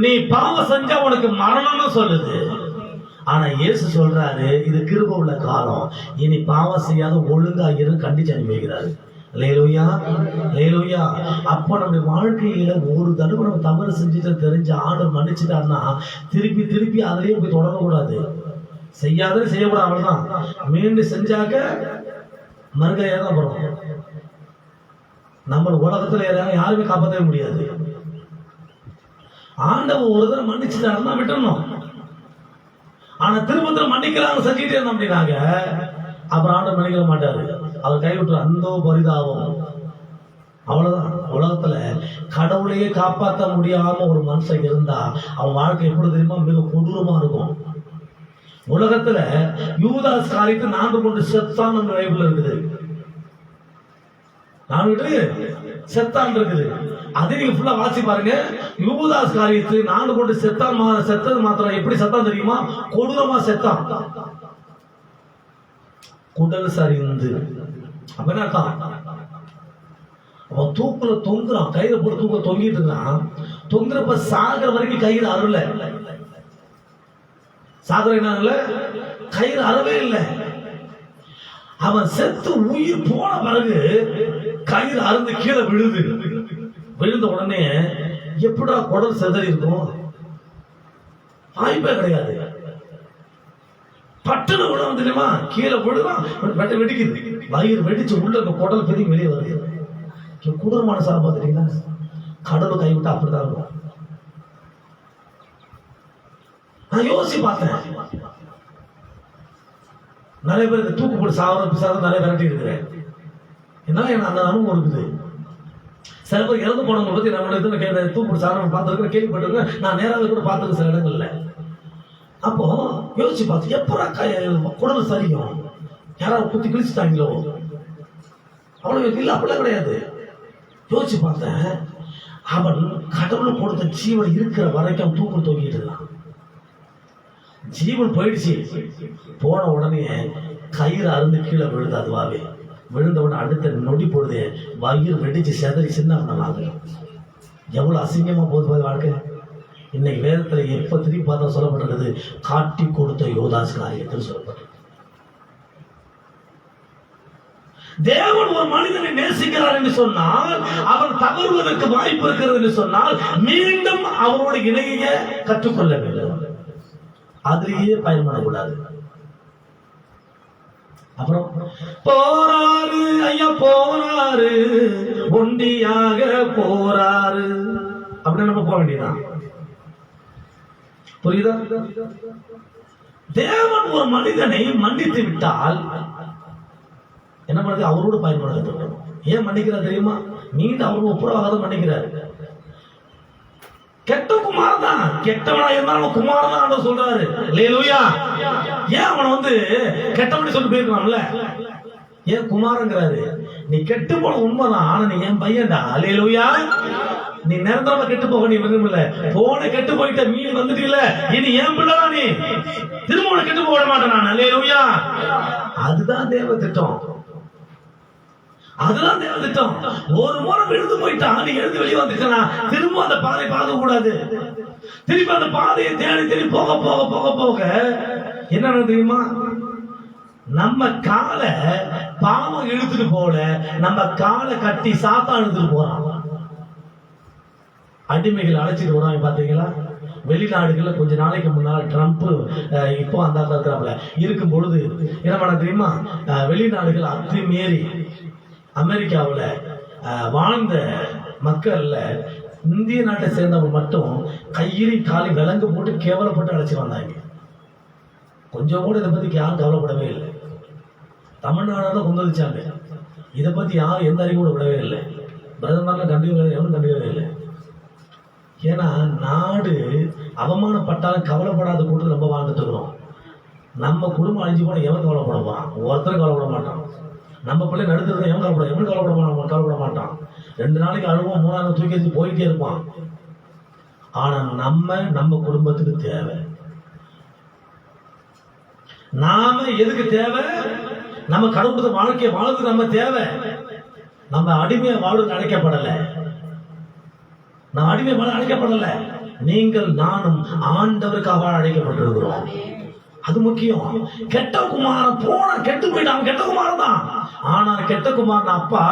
நீ பாவம் செஞ்சா உனக்கு மரணம்னு சொல்லுது. ஆனா இயேசு சொல்றாரு, இது கிருபை உள்ள காலம், இனி பாவம் செய்யாத ஒழுங்கா இரு கண்டிச்சு அனுப்பிக்கிறாரு. அல்லேலூயா. அல்லேலூயா. அப்போ நம்முடைய வாழ்க்கையில ஒரு தடவை நம்ம தவறு செஞ்சுட்டு தெரிஞ்ச ஆண்டவர் மன்னிச்சுட்டாருன்னா திருப்பி திருப்பி அதிலேயே போய் தொடரக்கூடாது. செய்யாத செய்யக்கூடாது, அவ்வளவுதான். மீண்டும் செஞ்சாக்க மறுகையா தான் போறோம். நம்ம உலகத்துல யாருமே காப்பாற்றவே முடியாது. ஆண்டவர் ஒரு தடவை மன்னிச்சுட்டாருன்னா விட்டுறணும். ஆனா திரும்ப மன்னிக்கிறாங்க செஞ்சுட்டே இருந்தோம் அப்படின்னாங்க அப்புறம் ஆண்டவர் மன்னிக்க மாட்டாரு, அவர் கைவிட்டு அந்த பரிதாபம். அவ்வளவுதான். உலகத்துல கடவுளையே காப்பாற்ற முடியாம ஒரு மனுஷன் இருந்தா அவன் வாழ்க்கை எப்படி தெரியுமா? மிக கொடூரமா இருக்கும். உலகத்துல யூதாஸ் காரியத்தை 4 கொண்டு செத்தான் நம்ம பைபிள்ல இருக்குது. 4 செத்தான் இருக்குது. அதை நீங்க ஃபுல்லா வாசி பாருங்க. யூதாஸ் காரியத்தை 4 கொண்டு செத்தது மாத்திரம் எப்படி செத்தான் தெரியுமா? கொடூரமா செத்தான். குடல் சரிந்து. அப்ப என்ன அர்த்தம்? அவன் தூக்குல தொங்குறான், கையில போட்டு தூக்க தொங்கிட்டு இருக்கான். தொங்குறப்ப சாகிற வரைக்கும் கையில அருள, சாகிற என்ன கையில அறவே இல்லை. அவன் செத்து உயிர் போன பிறகு கயிறு அருந்து கீழே விழுது. விழுந்த உடனே எப்படா குடல் செதறி இருக்கும்? வாய்ப்பே கிடையாது. பட்டுன உடம்பு தெரியுமா? கீழே விழுதான், வெடிக்குது. வயிறு வெடிச்சு உள்ள குடல் பெரிய வெளியே வருது. கொடூரமான சார் பார்த்துட்டீங்களா? கடவுள் கைவிட்டா அப்படிதான் இருக்கும். நான் யோசிச்சு பார்த்தேன். நிறைய பேர் தூக்கு போட்டு சாவரம் நிறைய விரட்டி இருக்கிறேன். என்ன அந்த அனுபவம் இருக்குது. சில பேர் இறந்து போனவங்க பத்தி நம்மளுக்கு தூக்கு போட்டு சாவரம் பார்த்துருக்கேன், கேள்விப்பட்டிருக்கேன். நான் நேராக கூட பார்த்துருக்கேன் சில இடங்கள்ல. அப்போ யோசிச்சு பார்த்து எப்படா குடல் சரியும்? யாராவது குத்தி கிழிச்சுட்டாங்களோ அவ்வளவு இல்லை, அப்படிலாம் கிடையாது. யோசிச்சு பார்த்தேன், அவன் கடவுள் கொடுத்த ஜீவன் இருக்கிற வரைக்கும் தூக்கு தூக்கிட்டு இருந்தான். ஜீவன் போயிடுச்சு, போன உடனே கயிறு அருந்து கீழே விழுது. அதுவாவே விழுந்த உடனே அடுத்த நொடி பொழுது வயிறு வெடிச்சு செதறி சின்ன பண்ணாங்க. எவ்வளவு அசிங்கமா போகுது வாழ்க்கை. இன்னைக்கு வேதத்துல எப்ப திரும்பி பார்த்தா சொல்லப்பட்டிருக்குது, காட்டி கொடுத்த யோதாஸ் காரியத்தில் சொல்லப்பட்டிருக்கு. தேவன் ஒரு மனிதனை நேசிக்கிறார் என்று சொன்னால், அவன் தவறுவதற்கு வாய்ப்பு இருக்கிறது என்று சொன்னால், மீண்டும் அவரோடு இணைய கற்றுக்கொள்ள வேண்டும். அதிலேயே பயன்படக்கூடாது. அப்புறம் போறாரு ஐயா, போறாரு ஒண்டியாக போறாரு அப்படின்னு நம்ம போக வேண்டியதான். புரியுதா? தேவன் ஒரு மனிதனை மன்னித்து விட்டால் என்ன பண்ணுறது, அவரோடு பயன்படுத்த. ஏன் மன்னிக்கிறார் தெரியுமா? மீண்டும் அவரோட ஒப்புரவாக மன்னிக்கிறார். கெட்ட குமார் தான், கெட்டவனா இருந்தாலும் குமார் தான் சொல்றாரு. அல்லேலூயா. ஏன் அவனை கெட்டவனி சொல்லி போயிருக்கலாம்ல, ஏன் குமாரங்கிறாரு? நீ கெட்டு போன உண்மைதான், ஆனா நீ என் பையன்டா. அல்லேலூயா. நீ நிரந்தரமா கெட்டு போக நீ விரும்பல, போன கெட்டு போயிட்ட, மீன் வந்துட்டீல, இனி ஏன் பிள்ளைடா, நீ திரும்ப உன கெட்டு போக மாட்டேன் நான். அல்லேலூயா. அதுதான் தேவ திட்டம், அதுதான் தேவ திட்டம். ஒரு முறை விழுந்து போயிட்டான், நீ எழுந்து வெளியே வந்துட்டா திரும்ப அந்த பாதை பார்க்க கூடாது. திருப்பி அந்த பாதையை தேடி தேடி போக போக போக போக என்ன தெரியுமா, நம்ம காலை பாவம் இழுத்துட்டு போல, நம்ம காலை கட்டி சாத்தான் இழுத்துட்டு போறான். அடிமைகள் அழைச்சிட்டு வராங்க பாத்தீங்களா? வெளிநாடுகள்ல கொஞ்ச நாளைக்கு முன்னால் ட்ரம்ப் இப்போ அந்த இருக்கிறாப்ல இருக்கும் பொழுது என்ன பண்ண தெரியுமா, வெளிநாடுகள் அத்துமீறி அமெரிக்காவில் வாழ்ந்த மக்கள்ல இந்திய நாட்டை சேர்ந்தவங்க மட்டும் கையிலி காலி விலங்கு போட்டு கேவலப்பட்டு அழைச்சி வந்தாங்க. கொஞ்சம் கூட இதை பத்தி யாரும் கவலைப்படவே இல்லை. தமிழ்நாடு தான் கொந்தளிச்சாங்க. இதை பத்தி யாரும் எந்த அறிவு கூட விடவே இல்லை. பிரதமர்லாம் கண்டிப்பாக எவனும் கண்டிக்கவே இல்லை. ஏன்னா நாடு அவமானப்பட்டாலும் கவலைப்படாத கூட்டத்தில் ரொம்ப வாழ்ந்துட்டு இருக்கிறோம். நம்ம குடும்பம் அழிஞ்சு போன எவன் கவலைப்பட போறான்? ஒருத்தரும் கவலைப்பட மாட்டான். நம்ம பிள்ளை நடுத்தது எவன் கவலைப்பட மாட்டான். 2 நாளைக்கு அழுவோம், 3 நாள் தூக்கி வச்சு போயிட்டே இருப்பான். ஆனா நம்ம குடும்பத்துக்கு தேவை. நாம எதுக்கு தேவை? நம்ம கடவுள் வாழ்க்கையை வாழ்றதுக்கு நம்ம தேவை. நம்ம அடிமையை வாழ்றதுக்கு அழைக்கப்படலை. நான் அடிமை வாழ அழைக்கப்படல. நீங்கள் நானும் ஆண்டவருக்காக அழைக்கப்பட்டிருக்கிறோம். அது முக்கியம். கெட்ட குமாரன் போன கெட்டு போயிட்டான், கெட்ட குமாரன் தான். ஆனா கெட்ட குமாரன் அப்பா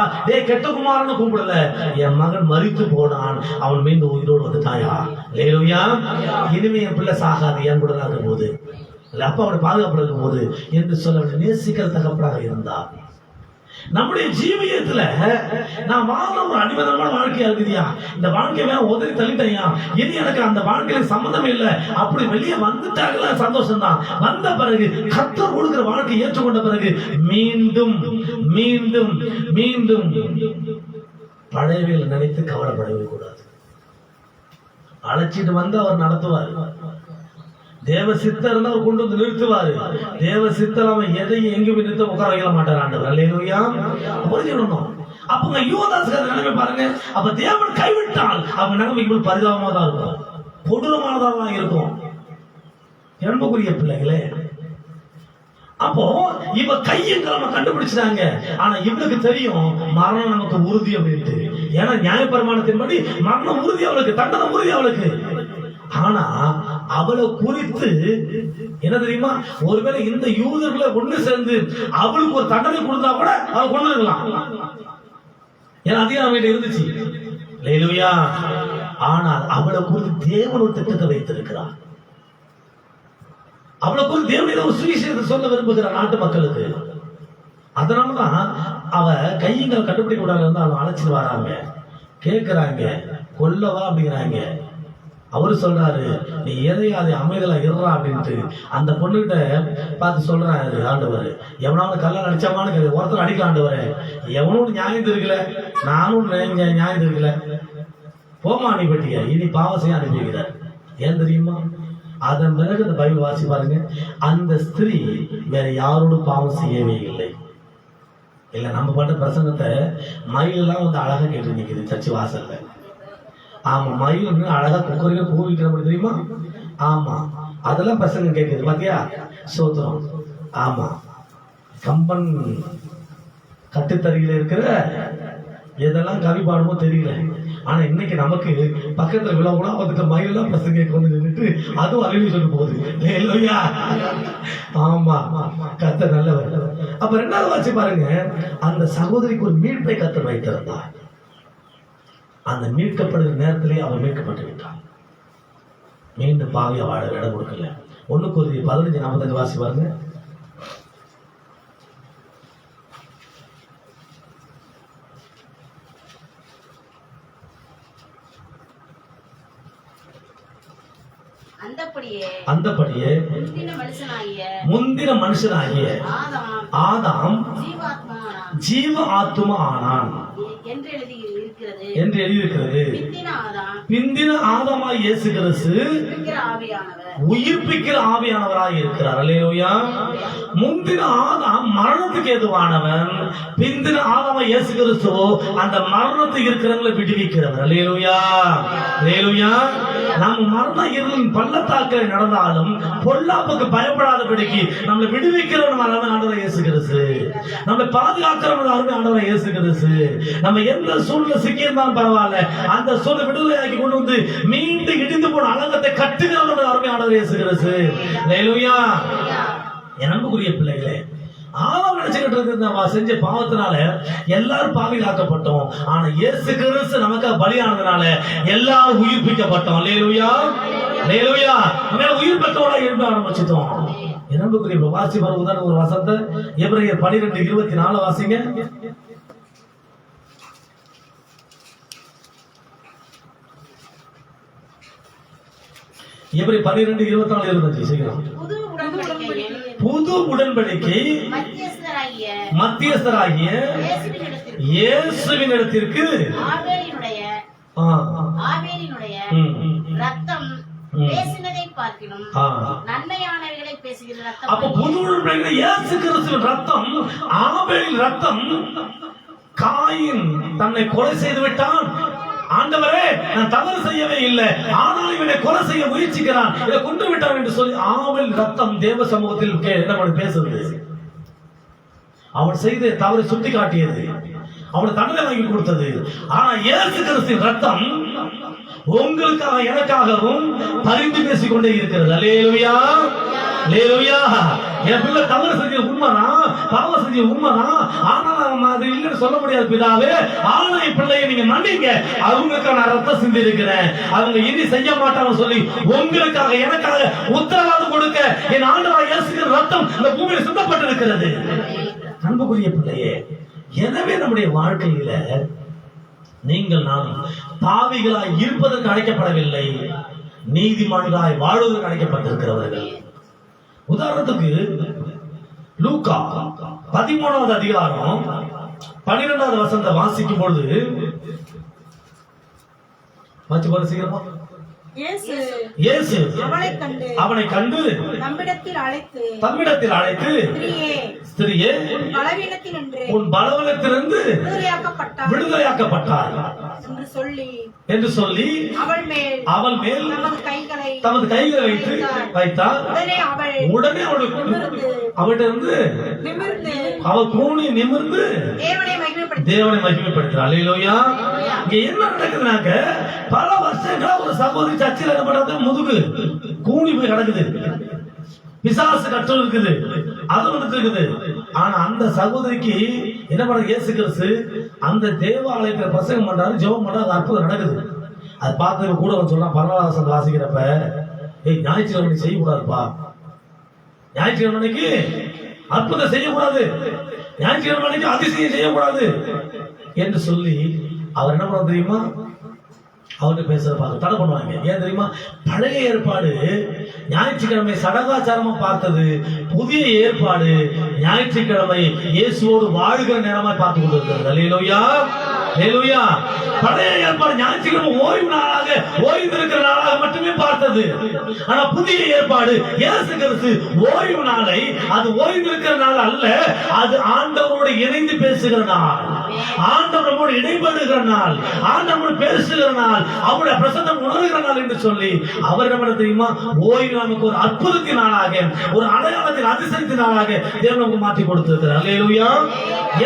கெட்ட குமாரன்னு கூப்பிடல, என் மகன் மரித்து போனான், அவன் மீண்டும் உயிரோடு வந்துட்டாயா. அல்லேலூயா. இனிமே என் பிள்ளை சாகாது, என் கூட இருக்கும் போது, அப்பா அவனை பாதுகாப்பு இருக்கும் போது என்று சொல்ல நேசிக்கிற தகப்படாக இருந்தார். நம்முடைய ஜீவியத்துல நான் வாழ்ற ஒரு அடிமதமான வாழ்க்கையா இருக்குதியா, இந்த வாழ்க்கை வேற உதறி தள்ளிட்டையா, இனி எனக்கு அந்த வாழ்க்கையில சம்மந்தம் இல்லை, அப்படி வெளியே வந்துட்டாங்களா சந்தோஷம் தான். வந்த பிறகு கர்த்தர் கொடுக்கிற வாழ்க்கை ஏற்றுக்கொண்ட பிறகு மீண்டும் மீண்டும் மீண்டும் பழையவைகளை நினைத்து கவலைப்படவே கூடாது. அழைச்சிட்டு வந்து அவர் நடத்துவார். தேவ சித்தர் அவர் கொண்டு வந்து நிறுத்துவாரு. தேவ சித்தர் அவன் எதையும் எங்கேயும் நிறுத்த உட்கார வைக்க மாட்டார் ஆண்டவர். அல்லேலூயா. புரிஞ்சுக்கணும். அப்ப யூதாஸ் நிலைமை பாருங்க. அப்ப தேவன் கைவிட்டால் அவன் நிலைமை இவ்வளவு பரிதாபமா தான் இருக்கும், கொடூரமானதாக இருக்கும். அன்புக்குரிய பிள்ளைகளே, அப்போ இவ கையங்களை நம்ம கண்டுபிடிச்சிட்டாங்க. ஆனா இவளுக்கு தெரியும் மரணம் நமக்கு உறுதி அப்படின்ட்டு. ஏன்னா நியாயப்பிரமாணத்தின்படி மரணம் உறுதி அவளுக்கு, தண்டனை உறுதி அவளுக்கு. ஆனா அவளை குறித்து என்ன தெரியுமா, ஒருவேளை இந்த யூதர்களை ஒண்ணு சேர்ந்து அவளுக்கு ஒரு தண்டனை கொடுத்தா கூட அவள் கொண்டு இருக்கலாம். ஏன்னா அதிகாரம் இருந்துச்சு. அல்லேலூயா. ஆனால் அவளை குறித்து தேவன் ஒரு திட்டத்தை வைத்திருக்கிறார். அவளை குறித்து தேவன் ஒரு சுவிசேஷத்தை சொல்ல விரும்புகிறார் நாட்டு மக்களுக்கு. அதனாலதான் அவ கையங்கள் கண்டுபிடிக்க கூடாது வந்து அவளை அழைச்சிட்டு வராங்க, கேட்கிறாங்க, கொல்லவா அப்படிங்கிறாங்க. அவரு சொல்றாரு, நீ எதையாவது அமைதலா இருறா அப்படின்ட்டு அந்த பொண்ணுகிட்ட பார்த்து சொல்றாரு ஆண்டவர். எவனாவது கல்ல அடிச்சாமான்னு ஒருத்தர் அடிக்கலாம் ஆண்டவர், எவனும் நியாயம் இருக்குல்ல, நானும் நியாயம் இருக்குல்ல, போமா நீ பட்டிய இனி பாவம் செய்ய அனுப்பிக்கிறார். ஏன் தெரியுமா, அதன் பிறகு இந்த பைபிள் வாசி பாருங்க, அந்த ஸ்திரீ வேற யாரோடும் பாவம் செய்யவே இல்லை. இல்ல நம்ம பண்ண பிரசங்கத்தை மயிலெல்லாம் வந்து அழகா கேட்டு நிக்குது சர்ச்சு வாசல்ல. ஆமா, மயில் அழகா குக்கரையில கூவிக்கிற அப்படி தெரியுமா? ஆமா, அதெல்லாம் பிரசங்கம் கேட்குது பாத்தியா? சோத்திரம். ஆமா, கம்பன் கட்டுத்தறியில இருக்கிற எதெல்லாம் கவி பாடுமோ தெரியல. ஆனா இன்னைக்கு நமக்கு பக்கத்துல விழா கூட வந்துட்டு மயிலெல்லாம் பிரசங்க வந்து நின்றுட்டு அதுவும் அறிவு சொல்லி போகுது. ஆமா, கர்த்தர் நல்லவர். அப்ப ரெண்டாவது வாசி பாருங்க, அந்த சகோதரிக்கு ஒரு மீட்பை கர்த்தர் வைத்திருந்தார். அந்த மீட்கப்படுகிற நேரத்திலே அவர் மீட்கப்பட்டு விட்டார். மீண்டும் பாவியா வாழ இடம் கொடுக்கல. 1 Corinthians 15:45 வாசி பாருங்க. அந்தபடியே முந்தின மனுஷனாகிய ஆதாம் ஜீவ ஆத்துமா ஆனான் என்று எழுதியிருக்கிறது. பிந்தின ஆதாமாய் இயேசு கிறிஸ்து உயிர்ப்பிக்கிற ஆவியானவராய் இருக்கிறார். அல்லேலூயா. முந்தின ஆதாம் மரணத்துக்கு ஏதுவானவன், பிந்தின ஆதாமாய் இயேசு கிறிஸ்து அந்த மரணத்துக்கு இருக்கிறவங்களை விடுவிக்கிறவர். அல்லேலூயா, அல்லேலூயா. நம்ம மரண இருளின் பள்ளத்தாக்கில் நடந்தாலும் பொல்லாப்புக்கு பயப்படாதபடிக்கு நம்மளை விடுவிக்கிறவன் ஆண்டவர் இயேசு கிறிஸ்து. நம்மளை பாதுகாக்கிறவன் ஆண்டவர் இயேசு கிறிஸ்து. நம்ம எந்த சூழ்நிலை சிக்கியிருந்தாலும் பரவாயில்ல, அந்த சூழ்நிலை விடுதலையாக்கி கொண்டு வந்து மீண்டும் இடிந்து போன அலங்கத்தை கட்டுகிறவன் அருமையானவர் இயேசு கிறிஸ்து. அல்லேலூயா. என் அன்புக்குரிய பிள்ளைகளே, ஆதாம் நினைச்சுக்கிட்டு இருக்க செஞ்ச பாவத்தினால எல்லாரும் பாவிலாக்கப்பட்டோம். ஆனா இயேசு கிறிஸ்து நமக்கு பலியானதுனால எல்லாரும் உயிர்ப்பிக்கப்பட்டோம். அல்லேலூயா, அல்லேலூயா. நம்ம உயிர் பெற்றவர்களாக எழுப்ப ஆரம்பிச்சிட்டோம். அன்புக்குரிய வாசி வருவதான ஒரு வசனத்தை எபிரேயர் 12:24 வாசிங்க. எபிரேயர் 12:24 சீக்கிரம். புது உடன்படிக்கை மத்தியஸ்தராகிய இயேசுவின் இடத்திற்கு ரத்தம் பேசினதை பார்க்கிலும் நன்மையானவைகளை பேசுகிற ரத்தம். அப்ப புது உடன்படிக்கை இயேசு கிறிஸ்துவின் ரத்தம், ஆபேலின் ரத்தம். காயின் தன்னை கொலை செய்து விட்டான். ஆண்டவரே, நான் தவறு செய்யவே இல்லை, ஆனால் இவனை கொலை செய்ய முயற்சிக்கிறான், இதை கொண்டு விட்டான் என்று சொல்லி ஆபேல் ரத்தம் தேவ சமூகத்தில் என்ன பேசுறது? அவன் செய்த தவறை சுட்டி காட்டியது, அவனை தண்டனை வாங்கி கொடுத்தது. ஆனா இயேசு கிறிஸ்துவின் ரத்தம் உங்களுக்காக எனக்காகவும் பரிந்து பேசிக் கொண்டே இருக்கிறது. அல்லேலூயா, அல்லேலூயா. என் பிள்ளை தவறு செஞ்ச உண்மைதான், பாவம் செஞ்ச உண்மைதான், ஆனால் அவன் அது இல்லைன்னு சொல்ல முடியாது. பிதாவே, ஆனா என் பிள்ளையை நீங்க மன்னிங்க, அவங்களுக்கான ரத்தம் சிந்தி இருக்கிறேன், அவங்க இனி செய்ய மாட்டாங்க சொல்லி உங்களுக்காக எனக்காக உத்தரவாதம் கொடுக்க என் ஆண்டவராகிய இயேசுவின் ரத்தம் இந்த பூமியில் சிந்தப்பட்டு இருக்கிறது. அன்புக்குரிய பிள்ளையே, எனவே நம்முடைய வாழ்க்கையில நீங்கள் நான் பாவிகளாய் இருப்பதற்கு அழைக்கப்படவில்லை, நீதிமான்களாய் வாழ்வதற்கு அழைக்கப்பட்டிருக்கிறவர்கள். உதாரணத்துக்கு லூக்கா 13வது அதிகாரம் 12வது வசனத்தை வாசிக்கும் பொழுது இயேசு அவனை கண்டு தம்மிடத்தில் அழைத்து ஸ்திரியே, உன் பலவீனத்திலிருந்து விடுதலையாக்கப்பட்டார் என்று சொல்லி அவள் மேல் தமது கைகளை வைத்தார். உடனே அவள்கிட்ட இருந்து அவள் கூணி நிமிர்ந்து தேவனை மகிமைப்படுத்துறாள். அல்லேலூயா. இங்க என்ன நடக்குதுனாக்க, பல வருஷங்களா ஒரு சகோதரி சர்ச்சையில் என்ன பண்றது, முதுகு கூணி போய் கிடக்குது, பிசாசு கற்றல் இருக்குது, அது ஒன்று இருக்குது. ஆனா அந்த சகோதரிக்கு என்ன பண்ண, இயேசு கிறிஸ்து அந்த தேவாலயத்துல பிரசங்கம் பண்றாரு, ஜெபம் பண்றாரு, அற்புதம் நடக்குது. அது பார்த்து கூட வந்து சொன்னா, 14வது வாசிக்கிறப்ப, ஏய் ஞாயிற்றுக்கிழமை செய்யக்கூடாதுப்பா, ஞாயிற்றுக்கிழமைக்கு அற்புதம் செய்யக்கூடாது, ஞாயிற்றுக்கிழமைக்கு அதிசயம் செய்யக்கூடாது என்று சொல்லி அவர் என்ன பண்ண தெரியுமா, அவர்கிட்ட பேசுற பார்க்க தடை பண்ணுவாங்க. ஏன் தெரியுமா, பழைய ஏற்பாடு ஞாயிற்றுக்கிழமை சடங்காச்சாரமா பார்த்தது, புதிய ஏற்பாடு ஞாயிற்றுக்கிழமை இயேசுவோடு வாழ்கிற நேரமா பார்த்து கொண்டிருக்கிறது. அல்லேலூயா, ஹல்லேலூயா. பழைய ஏற்பாடு ஞாயிற்றுக்கிழமை ஓய்வு நாளாக, ஓய்ந்திருக்கிற நாளாக மட்டுமே பார்த்தது. ஆனா புதிய ஏற்பாடு இயேசு கிறிஸ்து ஓய்வு நாளை அது ஓய்ந்திருக்கிற நாள் அல்ல, அது ஆண்டவரோடு இணைந்து பேசுகிற நாள், ஆண்டவரோடு இடைபடுகிற நாள், ஆண்டவரோடு பேசுகிற நாள், அவருடைய பிரசன்னம் உணர்கிற நாள் என்று சொல்லி அவர் என்ன தெரியுமா, ஓய்வு நமக்கு ஒரு அற்புதத்தின் நாளாக, ஒரு அடையாளத்தின் அதிசயத்தின் நாளாக தேவன் நமக்கு மாற்றி கொடுத்திருக்கிறார். அல்லேலூயா.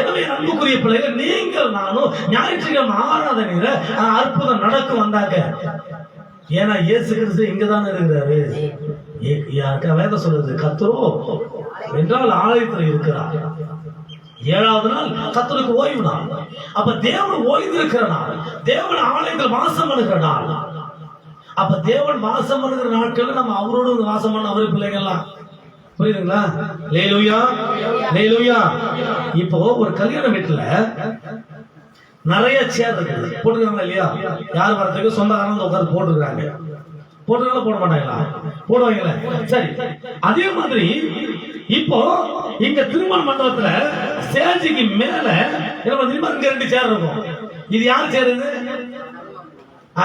எனவே அன்புக்குரிய பிள்ளைகள், நீங்கள் நானும் ஞாயிற்றுக்கிழமை ஆராதனையில அற்புதம் நடக்கும் வந்தாங்க. ஏன்னா இயேசு கிறிஸ்து இங்கதானே இருக்கிறாரு. வேதம் சொல்றது கர்த்தரோ என்றால் ஆலயத்தில் இருக்கிறார். 7வது நாள் கர்த்தருக்கு ஓய்வு நாள். அப்ப தேவன் ஓய்வு இருக்கிற நாள், தேவன் ஆலயத்தில் வாசம் பண்ணுகிற நாள். அப்ப தேவன் வாசம் பண்ணுகிற நாட்கள் நம்ம அவரோடு வாசம் பண்ண அவரு பிள்ளைகள்லாம், புரியுதுங்களா? அல்லேலூயா, அல்லேலூயா. இப்போ ஒரு கல்யாண வீட்டுல நிறைய சேர் இருக்குது, போட்டுருக்காங்க இல்லையா? யார் வரதுக்கு சொந்தக்காரங்க உட்கார்ந்து போட்டுருக்காங்க. போட்டுருக்காங்க போட மாட்டாங்களா? போடுவாங்கல்ல. சரி, அதே மாதிரி இப்போ இங்க திருமண மண்டபத்துல ஸ்டேஜுக்கு மேல இங்க 2 சேர் இருக்கும். இது யார் சேர்? இது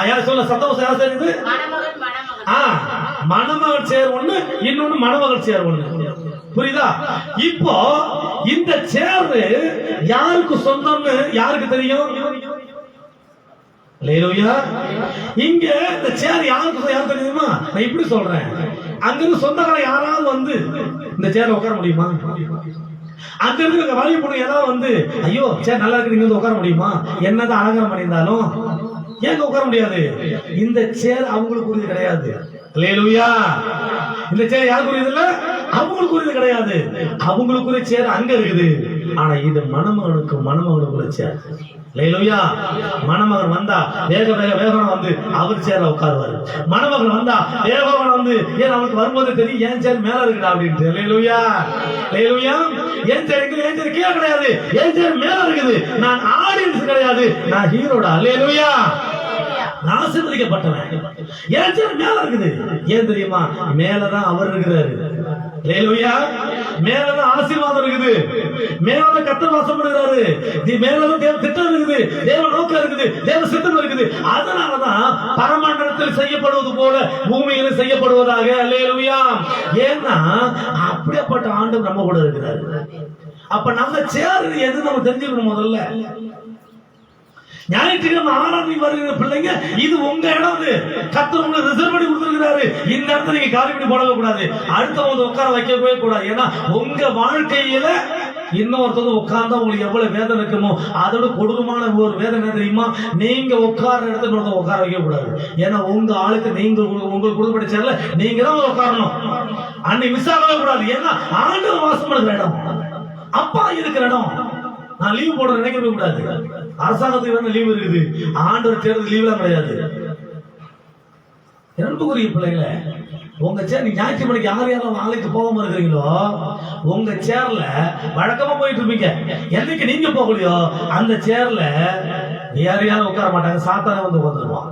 யார் சொல்ல சத்தம்? யார் சேர் இது? மணமகன் சேர் ஒண்ணு, இன்னொன்னு மணமகள் சேர் ஒண்ணு. புரியுதா? இப்போ இந்த சேர் யாருக்கு சொந்தம்னு யாருக்கு தெரியும்? அல்லேலூயா. இங்க இந்த சேர் யாருக்கு யாருக்கு தெரியுமா? நான் இப்படி சொல்றேன், அங்கிருந்து சொந்தக்காரன் யாராவது வந்து இந்த சேர்ல உட்கார முடியுமா? அங்க இருந்து வழி போன ஏதாவது வந்து ஐயோ சேர் நல்லா இருக்கு, நீங்க வந்து உட்கார முடியுமா? என்னதான் அலங்காரம் பண்ணியிருந்தாலும் ஏங்க உட்கார முடியாது? இந்த சேர் அவங்களுக்கு உரியது கிடையாது. அல்லேலூயா. இந்த சேர் யாருக்கு உரியது இல்ல, அவங்களுக்கு உரியது கிடையாது. அவங்களுக்குரிய சேர் அங்க இருக்குது. ஆனா இது மணமகனுக்கு சேர். அல்லேலூயா. மணமகன் வந்தா வேகமா வந்து அவர் சேர்ல உட்காருவாரு. மணமகன் வந்தா வேகமா வந்து ஏன் அவனுக்கு வரும்போது தெரியும் ஏன் சேர் மேல இருக்குடா அப்படின்ட்டு. அல்லேலூயா, அல்லேலூயா. ஏன் சேர் கீழே கிடையாது, ஏன் சேர் மேல இருக்குது. நான் ஆடியன்ஸ் கிடையாது, நான் ஹீரோடா. அல்லேலூயா. நான் ஆசீர்வதிக்கப்பட்டவன். ஏன் சேர் மேல இருக்குது. ஏன் தெரியுமா? மேலதான் அவர் இருக்கிறாரு. அல்லேலூயா. மேலதான் ஆசீர்வாதம் இருக்குது, மேலதான் கர்த்தர் வாசம் பண்ணுகிறாரு, மேலதான் தேவ திட்டம் இருக்குது, தேவ நோக்கம் இருக்குது, தேவ சித்தம் இருக்குது. அதனாலதான் பரமண்டலத்தில் செய்யப்படுவது போல பூமியில் செய்யப்படுவதாக. அல்லேலூயா. ஏன்னா அப்படிப்பட்ட ஆண்டவர் நம்ம கூட இருக்கிறாரு. அப்ப நம்ம சேர் எது நம்ம தெரிஞ்சுக்கணும். முதல்ல ஞாயிற்றுக்கிழமை ஆராதனை வருகிற பிள்ளைங்க, இது உங்க இடம். கர்த்தர் உங்களுக்கு ரிசர்வ் பண்ணி கொடுத்திருக்கிறாரு. இந்த இடத்துல நீங்க காலி பண்ணி போடவே கூடாது, அடுத்தவங்க உட்கார வைக்கவே கூடாது. ஏன்னா உங்க வாழ்க்கையில இன்னொருத்தவங்க உட்கார்ந்தா உங்களுக்கு எவ்வளவு வேதனை இருக்குமோ அதோட கொடூரமான ஒரு வேதனை தெரியுமா? நீங்க உட்கார இடத்துல உட்கார வைக்க கூடாது. ஏன்னா உங்க ஆளுக்கு நீங்க உங்களுக்கு கொடுக்கப்பட்ட சேர்ல நீங்க தான் உட்காரணும். அன்னைக்கு மிஸ் ஆகவே கூடாது. ஏன்னா ஆண்டவர் வாசம் பண்ணுற இடம், அப்பா இருக்கிற இடம். நான் லீவ் போட நினைக்கவே கூடாது. அரசாங்கத்துக்கு லீவ் இருக்குது, ஆண்டவர் தேர்தல் லீவ்லாம் கிடையாது. அன்புக்குரிய பிள்ளைகளை, உங்க சேர் நீங்க ஞாயிற்றுக்கிழமைக்கு யாரும் ஆலைக்கு போகாம இருக்கிறீங்களோ உங்க சேர்ல வழக்கமா போயிட்டு இருப்பீங்க. என்னைக்கு நீங்க போகலையோ அந்த சேர்ல யாரும் உட்கார மாட்டாங்க, சாத்தானே வந்து உட்காந்துருவான்.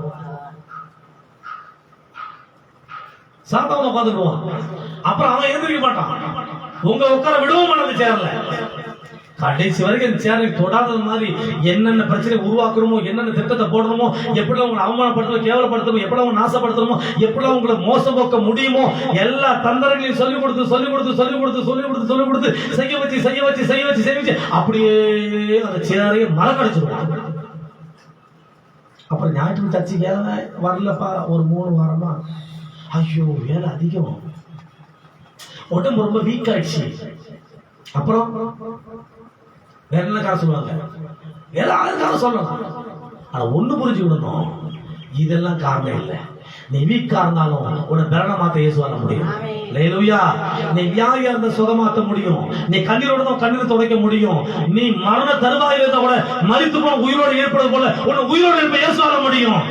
சாத்தான உட்காந்துருவான். அப்புறம் அவன் எழுந்திருக்க மாட்டான், உங்க உட்கார விடவும் மாட்டான் சேர்ல. கடைசி வரைக்கும் இந்த சேரை தொடாத மாதிரி என்னென்ன பிரச்சனை உருவாக்கணுமோ, என்னென்ன திட்டத்தை போடணுமோ, எப்படி உங்களை அவமானப்படுத்தணும், கேவலப்படுத்தணும், எப்படி அவங்க நாசப்படுத்தணுமோ, எப்படி உங்களை மோசம் போக்க முடியுமோ எல்லா தந்திரங்களையும் சொல்லிக் கொடுத்து செய்ய வச்சு அப்படியே அந்த சேரையை மறக்கடிச்சிருவாங்க. அப்புறம் ஞாயிற்று சர்ச்சை வேலை வரலப்பா ஒரு 3 வாரமா, ஐயோ வேலை அதிகம், உடம்பு ரொம்ப வீக் ஆயிடுச்சு. அப்புறம் வேற என்ன காரணம் சொல்லுவாங்க, வேற ஆளுக்காக சொல்லலாம். ஆனா ஒண்ணு புரிஞ்சுக்கணும், இதெல்லாம் காரணம் இல்லை. நீ வீக்கா இருந்தாலும் உன்னை பலனை மாத்த இயேசுவால முடியும். அல்லேலூயா. நீ வியாதியா இருந்த சுகமாத்த முடியும், நீ கண்ணீரோட கண்ணீர் துடைக்க முடியும், நீ மரண தருவாயில் இருந்தா கூட மரித்து போன உயிரோடு ஏற்படுவது போல உன்னை உயிரோடு இருப்ப இயேசுவால முடியும்.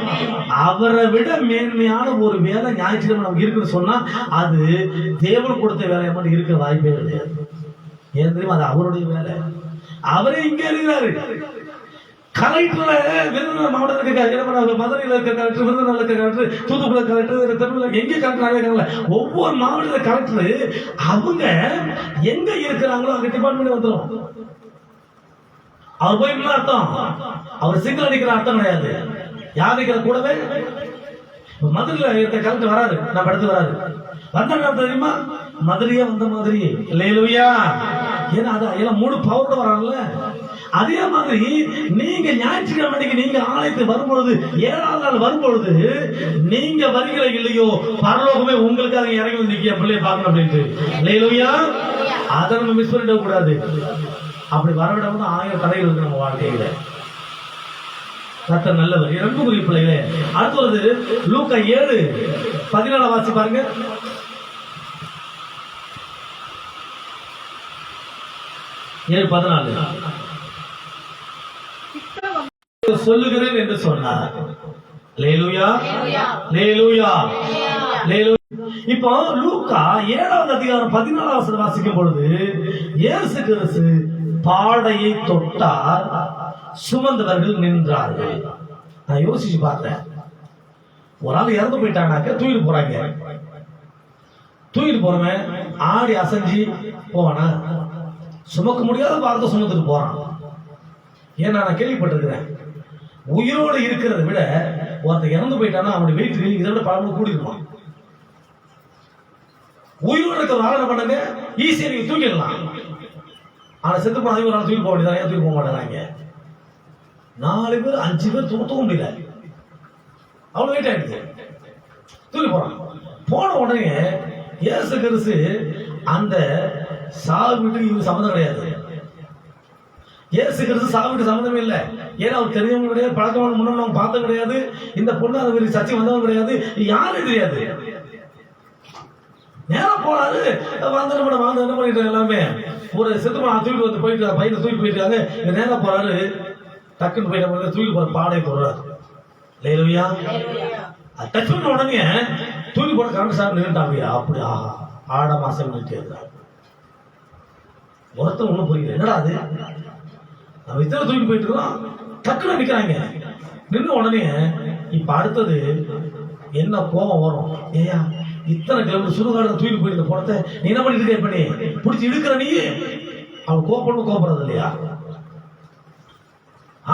அவரை விட மேன்மையான ஒரு வேலை ஞாயிற்றுக்கிழமை நமக்கு இருக்குன்னு சொன்னா அது தேவன் கொடுத்த வேலையை மட்டும் இருக்க வாய்ப்பே கிடையாது. ஏன் தெரியுமா? அது அவருடைய வேலை. அவரே இங்க இருக்கிறாரு. கலெக்டர்ல விருதுநகர் மாவட்டத்தில் இருக்க, மதுரையில் இருக்க கலெக்டர், விருதுநகர் இருக்க கலெக்டர், தூத்துக்குடி கலெக்டர், திருநெல்வேலி எங்க கலெக்டர், ஒவ்வொரு மாவட்டத்தில் கலெக்டர் அவங்க எங்க இருக்கிறாங்களோ அங்க டிபார்ட்மெண்ட் வந்துடும். அவர் போய் என்ன அர்த்தம்? அவர் சிங்கிள் அடிக்கிற அர்த்தம் கிடையாது. யார் நிக்கிற கூடவே மதுரையில் இருக்க கலந்து வராது, நம்ம இடத்துக்கு வராது. வந்த தெரியுமா? மதுரையே வந்த மாதிரி இல்லையா? ஏன்னா அது எல்லாம் 3 பவர்ல வராங்கல்ல. அதே மாதிரி நீங்க ஞாயிற்றுக்கிழமை நீங்க ஆலயத்துக்கு வரும்பொழுது, 7ஆவது நாள் வரும்பொழுது நீங்க வருகிற இல்லையோ, பரலோகமே உங்களுக்காக இறங்கி வந்து நிக்க பிள்ளைய பார்க்கணும் அப்படின்ட்டு இல்லையா? அதை நம்ம மிஸ் பண்ணிட கூடாது. அப்படி வரவிடாம தான் 1000 தடைகள் இருக்கு நம்ம வாழ்க்கையில. கர்த்தர் நல்லவர். 2 குறி பிள்ளைகளே. அடுத்தது லூக்கா 7:14 வாசி பாருங்க. 7:14 சொல்லுகிறேன் என்று சொன்னார். அல்லேலூயா, அல்லேலூயா, அல்லேலூயா. இப்போ லூக்கா 7வது அதிகாரம் 14வது வசனம் வாசிக்கும் பொழுது, இயேசு கிறிஸ்து பாடையை தொட்டார், சுமந்தவர்கள் நின்றார்கள். நான் யோசிச்சு பார்த்தேன், ஒரு ஆள் இறந்து போயிட்டானாக்க தூக்கிட்டு போறாங்க. தூக்கிட்டு போறவன் ஆடி அசைஞ்சு போவானா? சுமக்க முடியாத பாரத்தை சுமந்துட்டு போறான். ஏன்னா நான் கேள்விப்பட்டிருக்கிறேன், உயிரோடு இருக்கிறத விட ஒருத்தர் இறந்து போயிட்டானா அவனுடைய வெயிட் இதை விட பல மடங்கு கூடிருப்பான். உயிரோடு இருக்கிற ஆளை பண்ணுங்க, ஈஸியா நீங்க தூக்கிடலாம். ஆனா செத்து போன ஒரு ஆள் தூக்கி போக வேண்டியதான். ஏன் தூக்கி போக மாட்டேறாங்க? 4 பேர் 5 பேர் தூக்க முடியல, அவ்வளவு வெயிட் ஆயிடுச்சு. தூக்கி போறான். போன உடனே இயேசு கிறிஸ்து அந்த சாவு வீட்டுக்கு இவங்க சம்மந்தம் கிடையாது. இயேசு கிறிஸ்து சாவு வீட்டு சம்மந்தமே இல்லை. ஏன்னா அவர் தெரிஞ்சவங்க கிடையாது, பழக்கமான முன்னவங்க பார்த்தது கிடையாது. இந்த பொண்ணு அது சர்ச்சை வந்தவங்க கிடையாது, யாரும் தெரியாது. நேரம் போனாரு, வந்து என்ன பண்ணிட்டு எல்லாமே ஒரு செத்துமா தூக்கிட்டு வந்து போயிட்டு பையனை தூக்கி போயிட்டாங்க. நேரம் போறாரு, டக்குன்னு போயிட்டு தூக்கி போற பாடை போடுறாரு. லேலுயா, டச் பண்ண உடனே தூக்கி போட கரண்ட் சார் நின்றுட்டாங்க. அப்படி ஆஹா ஆட மாசம் நின்றுட்டே இருந்தார். ஒருத்தர் ஒண்ணும் புரியல, என்னடா அது நம்ம இத்தனை தூக்கி போயிட்டு இருக்கோம், டக்குன்னு நிக்கிறாங்க. நின்ன உடனே இப்ப அடுத்தது என்ன கோபம் வரும்? ஏயா இத்தனை கிலோமீட்டர் சுடுகாடு தூக்கி போயிருந்த படத்தை நீ என்ன பண்ணிட்டு இருக்க? பண்ணி பிடிச்சி இழுக்கிற நீ. அவன் கோபப்படுறது இல்லையா?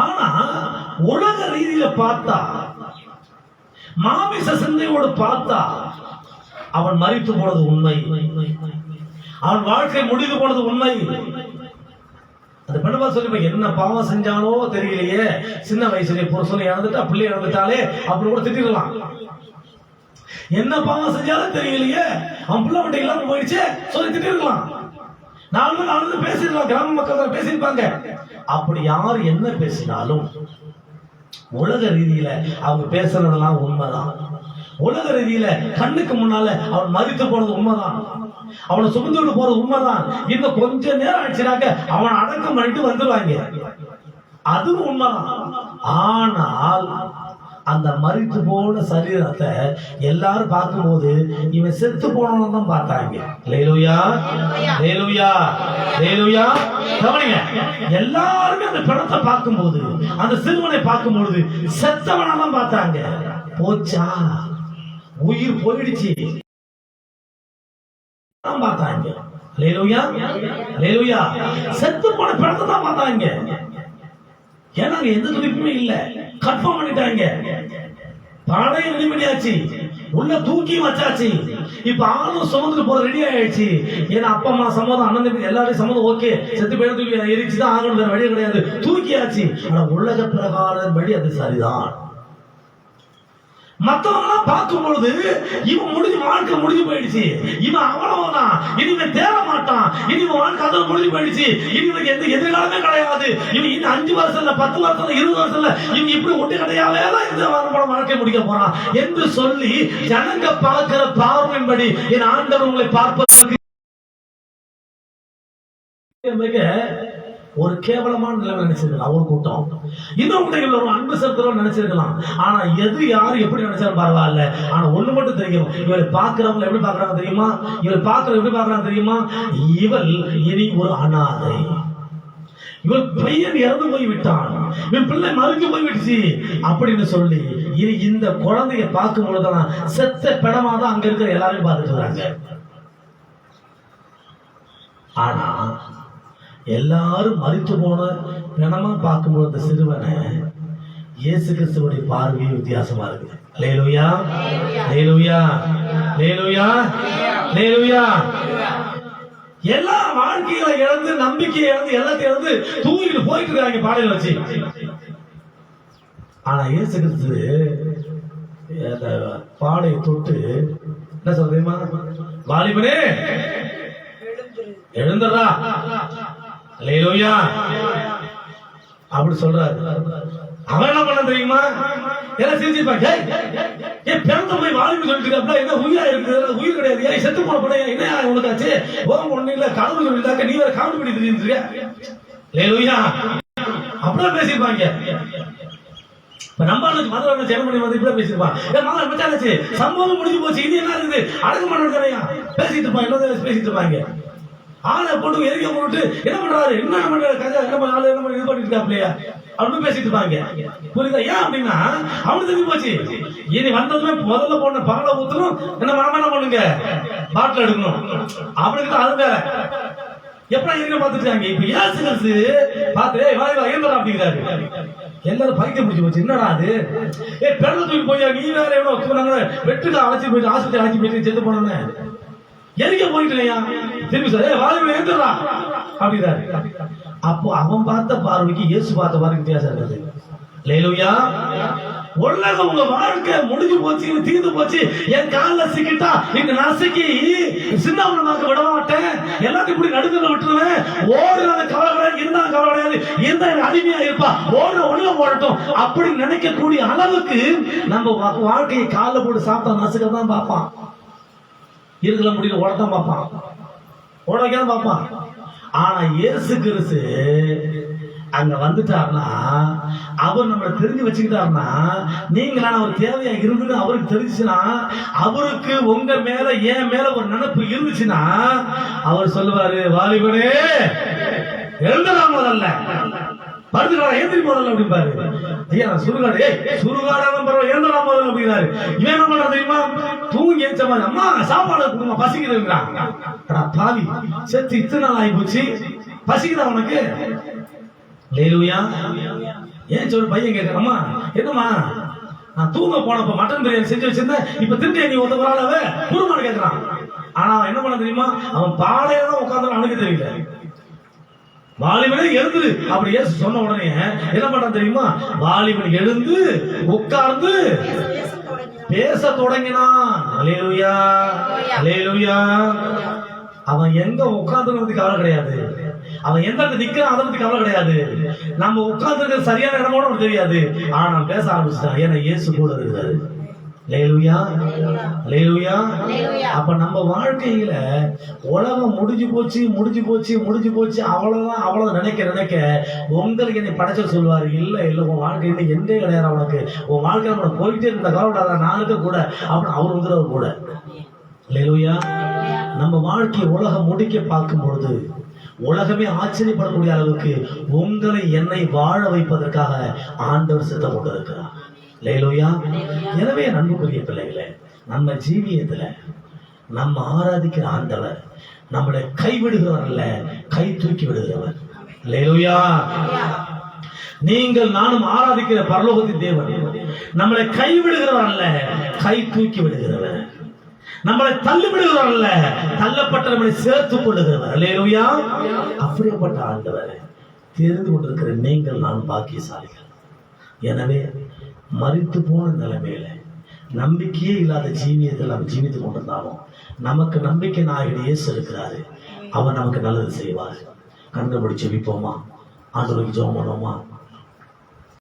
ஆனா உலக ரீதியில பார்த்தா, மாமிச சிந்தையோடு பார்த்தா அவன் மரித்து போனது உண்மை, அவன் வாழ்க்கை முடிந்து போனது உண்மை. அந்த பெண்ணா சொல்லி என்ன பாவம் செஞ்சானோ தெரியலையே, சின்ன வயசுல புருஷனை இழந்துட்டா, பிள்ளை இழந்துட்டாலே அப்படி கூட திட்டிடலாம். என்ன பாவம் செஞ்சாலும் தெரியலையே, அவன் பிள்ளை மட்டும் இல்லாம போயிடுச்சு சொல்லி திட்டிருக்கலாம். 4 நாள் பேசிருக்கலாம், கிராம மக்கள் பேசியிருப்பாங்க. அப்படி யார் என்ன பேசினாலும் உலக ரீதியில அவங்க பேசுறதெல்லாம் உண்மைதான். உலக ரீதியில கண்ணுக்கு முன்னால அவன் மரித்து போனது உண்மைதான், அவனை சுமந்து போறது உண்மைதான். இன்னும் கொஞ்ச நேரம் ஆச்சுனாக்க அவன் அடக்கம் பண்ணிட்டு வந்துருவாங்க, அதுவும் உண்மைதான். ஆனால் அந்த மரித்து போன சரீரத்தை எல்லாரும் பார்க்கும்போது இவன் செத்து போனவன் தான் பார்த்தாங்க. லேலுயா, லேலுயா, லேலுயா. கவனிங்க, எல்லாருமே அந்த பிணத்தை பார்க்கும்போது, அந்த சிறுவனை பார்க்கும்போது செத்தவனா தான் பார்த்தாங்க. போச்சா, உயிர் போயிடுச்சு பார்த்தாங்க. லேலுயா, லேலுயா. செத்து போன பிணத்தை தான் பார்த்தாங்க. ஏன்னா எந்த துடிப்புமே இல்ல, கன்ஃபார்ம் பண்ணிட்டாங்க. பாடையும் ரெடிமேடியாச்சு, உள்ள தூக்கி வச்சாச்சு. இப்ப ஆளும் சுமந்துட்டு போற ரெடி ஆயிடுச்சு. ஏன்னா அப்பா அம்மா சம்மதம், அண்ணன் எல்லாரையும் சம்மதம், ஓகே செத்து போய் தூக்கி எரிச்சுதான் ஆகணும், வேற வழியே கிடையாது, தூக்கியாச்சு. ஆனா உலக பிரகாரம் வழி அது சரிதான். மத்தவங்க பார்க்கும் பொழுது இவன் வாழ்க்கை முடிஞ்சு போயிடுச்சு, இவன் அவ்வளவுதான், இனிமேல் தேர மாட்டான், இனிமேல் வாழ்க்கை அதோட முடிஞ்சு போயிடுச்சு, இவனுக்கு எந்த எதிர்காலமே கிடையாது, இவன் இன்னும் 5 வருஷம் இல்ல, 10 வருஷம் இல்ல, 20 வருஷம் இல்ல, இவன் இப்படி ஒட்டு கிடையாவே இந்த வாழ்க்கை முடிக்க போறான் என்று சொல்லி ஜனங்க பார்க்கிற பார்வையின்படி என் ஆண்டவர் உங்களை பார்ப்பதற்கு ஒரு கேவலமான நிலைமை நினைச்சிருக்கலாம் ஒரு கூட்டம். இன்னும் ஒரு அன்பு செலுத்துறோம் நினைச்சிருக்கலாம். ஆனா எது யாரு எப்படி நினைச்சாலும் பரவாயில்ல. ஆனா ஒண்ணு மட்டும் தெரியும், இவரை பார்க்கிறவங்க எப்படி பார்க்கறாங்க தெரியுமா? இவரை பார்க்கிறவங்க எப்படி பார்க்கறாங்க தெரியுமா? இவள் இனி ஒரு அனாதை, இவள் பையன் இறந்து போய் விட்டான், இவன் பிள்ளை மறுத்து போய் விடுச்சு அப்படின்னு சொல்லி இனி இந்த குழந்தைய பார்க்கும் பொழுதுதான் செத்த பிணமாதான் அங்க இருக்கிற எல்லாரையும் பார்த்துட்டு வராங்க. ஆனா எல்லாரும் மரித்து போன பிணமா பார்க்கும்போது அந்த சிறுவனை இயேசு கிறிஸ்துவுடைய பார்வையே வித்தியாசமா இருக்கு. அல்லேலூயா, அல்லேலூயா, அல்லேலூயா, அல்லேலூயா. எல்லா வாழ்க்கையில இழந்து, நம்பிக்கையை இழந்து, எல்லாத்தையும் இழந்து தூங்கிட்டு போயிட்டு இருக்காங்க பாடையில வச்சு. ஆனா இயேசு கிறிஸ்து அந்த பாடையை தொட்டு என்ன சொல்றேமா, வாலிபனே எழுந்தரா, அல்லேலூயா அப்படி சொல்றாரு. அவன் என்ன பண்ண தெரியுமா, எல்லாம் சிரிச்சிருப்பாங்க. ஏன் பிறந்த போய் வாலிபு சொல்லிட்டு என்ன உயிரா இருக்கு, உயிர் கிடையாது, ஏன் செத்து போன படம் என்ன உனக்காச்சு, ஒண்ணு இல்ல கடவுள் சொல்லிட்டாக்க நீ வேற காமெடி பண்ணி தெரியுங்க. அல்லேலூயா அப்படிதான் பேசியிருப்பாங்க. நம்ம மதுரை ஜெர்மனி வந்து இப்படி பேசிருப்பாங்க. சம்பவம் முடிஞ்சு போச்சு, இது என்ன இருக்குது, அடக்க மாட்டேன் பேசிட்டு இருப்பாங்க, என்ன பேசிட்டு இருப்பாங்க. ஆளை போட்டு எரிக்க போட்டு என்ன பண்றாரு, என்ன பண்ண இது பண்ணிட்டு இருக்காப்லையா அப்படின்னு பேசிட்டு இருப்பாங்க. புரியுதா? ஏன் அப்படின்னா அவனு தெரிஞ்சு போச்சு, இனி வந்ததுமே முதல்ல போன பகல ஊத்தணும், என்ன மனமான பண்ணுங்க பாட்டில் எடுக்கணும் அவனுக்கு தான். அது வேற எப்படா இருக்க பாத்துட்டாங்க. இப்ப ஏசு பாத்து வாய்வா ஏந்தரா அப்படிங்கிறாரு. எல்லாரும் பைக்க முடிச்சு போச்சு. என்னடா அது, பிறந்த தூக்கி போய் நீ வேற எவ்வளவு வெட்டுக்கு அழைச்சி போயிட்டு ஆஸ்பத்திரி அழைச்சி போயிட்டு செத்து போனோன்னு எரிக்க போயிட்டுயா திரும்பி சார் வாலிபன் ஏந்துடா அப்படிங்கிறாரு. அப்போ அவன் பார்த்த பார்வைக்கு இயேசு பார்த்த பார்வைக்கு வித்தியாசம் இருக்குது. அல்லேலூயா. உலகம் உங்க வாழ்க்கை முடிஞ்சு போச்சு, தீர்ந்து போச்சு, என் காலில் சிக்கிட்டா இங்க நசுக்கி சின்னவனாக்க விட மாட்டேன், எல்லாத்தையும் இப்படி நடுவில் விட்டுருவேன், ஓடுறத கவலை கிடையாது, இருந்தா கவலை கிடையாது, இருந்தா அடிமையா இருப்பா, ஓடுற ஒழுங்க போடட்டும் அப்படி நினைக்கக்கூடிய அளவுக்கு நம்ம வாழ்க்கையை காலில் போட்டு சாப்பிட்டா நசுக்க தான் பார்ப்பான். இருக்கலாம் முடியல ஓடத்தான் பார்ப்பான், ஓட வைக்காதான் பார்ப்பான். ஆனா இயேசு கிறிஸ்து அங்க வந்துட்டாருன்னா, அவர் நம்மளை தெரிஞ்சு வச்சுக்கிட்டாருன்னா, நீங்களான அவர் தேவையா இருந்துன்னு அவருக்கு தெரிஞ்சுச்சுன்னா, அவருக்கு உங்க மேல என் மேல ஒரு நினைப்பு இருந்துச்சுன்னா அவர் சொல்லுவாரு, வாலிபனே எழுந்தலாம் முதல்ல, படுத்துக்கலாம் ஏந்திரி முதல்ல அப்படிம்பாரு. ஐயா சுருகாடு, சுருகாடாலும் பரவாயில்ல எழுந்தலாம் முதல்ல அப்படிங்கிறாரு. இவன் என்ன பண்ற தெரியுமா, தூங்கி ஏச்ச மாதிரி அம்மா சாப்பாடு கொடுங்க பசிக்குதுங்கிறான். பாவி செத்து இத்தனை நாள் ஆகி போச்சு, பசிக்குதா உனக்கு? அல்லேலூயா. ஏன் சொல்லு பையன் கேட்க, அம்மா என்னம்மா நான் தூங்க போனப்ப மட்டன் பிரியாணி செஞ்சு வச்சிருந்தேன், இப்ப திருப்பி நீ ஒரு நாளாவ குருமான்னு கேட்கறான். ஆனா அவன் என்ன பண்ண தெரியுமா, அவன் பாடையில உட்காந்து அவனுக்கு தெரியல. வாலிபனே எழுந்துரு அப்படி இயேசு சொன்ன உடனே என்ன பண்றான் தெரியுமா, வாலிபன் எழுந்து உட்கார்ந்து பேச தொடங்கினான். அல்லேலூயா, அல்லேலூயா. அவன் எங்க உட்கார்ந்து கவலை கிடையாது, அவன் எந்த நிக்கிறான் அதை பத்தி கவலை கிடையாது, நம்ம உட்கார்ந்து சரியான இடமோட நமக்கு தெரியாது. ஆனா பேச ஆரம்பிச்சுட்டான், ஏன்னா இயேசு கூட இருக்கிறாரு. அல்லேலூயா, அல்லேலூயா. அப்ப நம்ம வாழ்க்கையில உலகம் முடிஞ்சு போச்சு, முடிஞ்சு போச்சு, முடிஞ்சு போச்சு, அவ்வளவுதான் அவ்வளவு நினைக்க உங்களுக்கு என்னை படைச்ச சொல்லுவாரு, இல்ல இல்ல உன் வாழ்க்கையில எந்தே கிடையாது, உனக்கு உன் வாழ்க்கை நம்ம போயிட்டே இருந்த கவலைப்படாத, நாளுக்கு கூட அப்படின்னு அவர் வந்துடுறவர் கூட. அல்லேலூயா. நம்ம வாழ்க்கையை உலகம் முடிக்க பார்க்கும் பொழுது உலகமே ஆச்சரியப்படக்கூடிய அளவுக்கு உங்களை என்னை வாழ வைப்பதற்காக ஆண்டவர் சித்தம் கொண்டிருக்கிறார். அல்லேலூயா. எனவே நண்புக்குரிய பிள்ளைகளே, நம்ம ஜீவியத்துல நம்ம ஆராதிக்கிற ஆண்டவர் நம்மளை கைவிடுகிறவர் அல்ல, கை தூக்கி விடுகிறவர். அல்லேலூயா. நீங்கள் நானும் ஆராதிக்கிற பரலோகத்தின் தேவன் நம்மளை கைவிடுகிறவர் அல்ல, கை தூக்கி விடுகிறவர். நம்மளை தள்ளி விடுகிறவர் அல்ல, தள்ளப்பட்ட நம்மளை சேர்த்துக் கொள்ளுகிறவர். அல்லேலூயா. அப்படிப்பட்ட ஆண்டவர் தெரிந்து கொண்டிருக்கிற நீங்கள் நான் பாக்கியசாலிகள். எனவே மரித்து போன நிலைமையில நம்பிக்கையே இல்லாத ஜீவியத்தில் நாம் ஜீவித்துக் கொண்டிருந்தாலும் நமக்கு நம்பிக்கை நாயகன் இயேசு இருக்கிறாரு, அவர் நமக்கு நல்லது செய்வார். கண்கள் முடிச்சு ஜெபிப்போமா, ஆண்டவருக்கு ஜெபம் பண்ணுவோமா?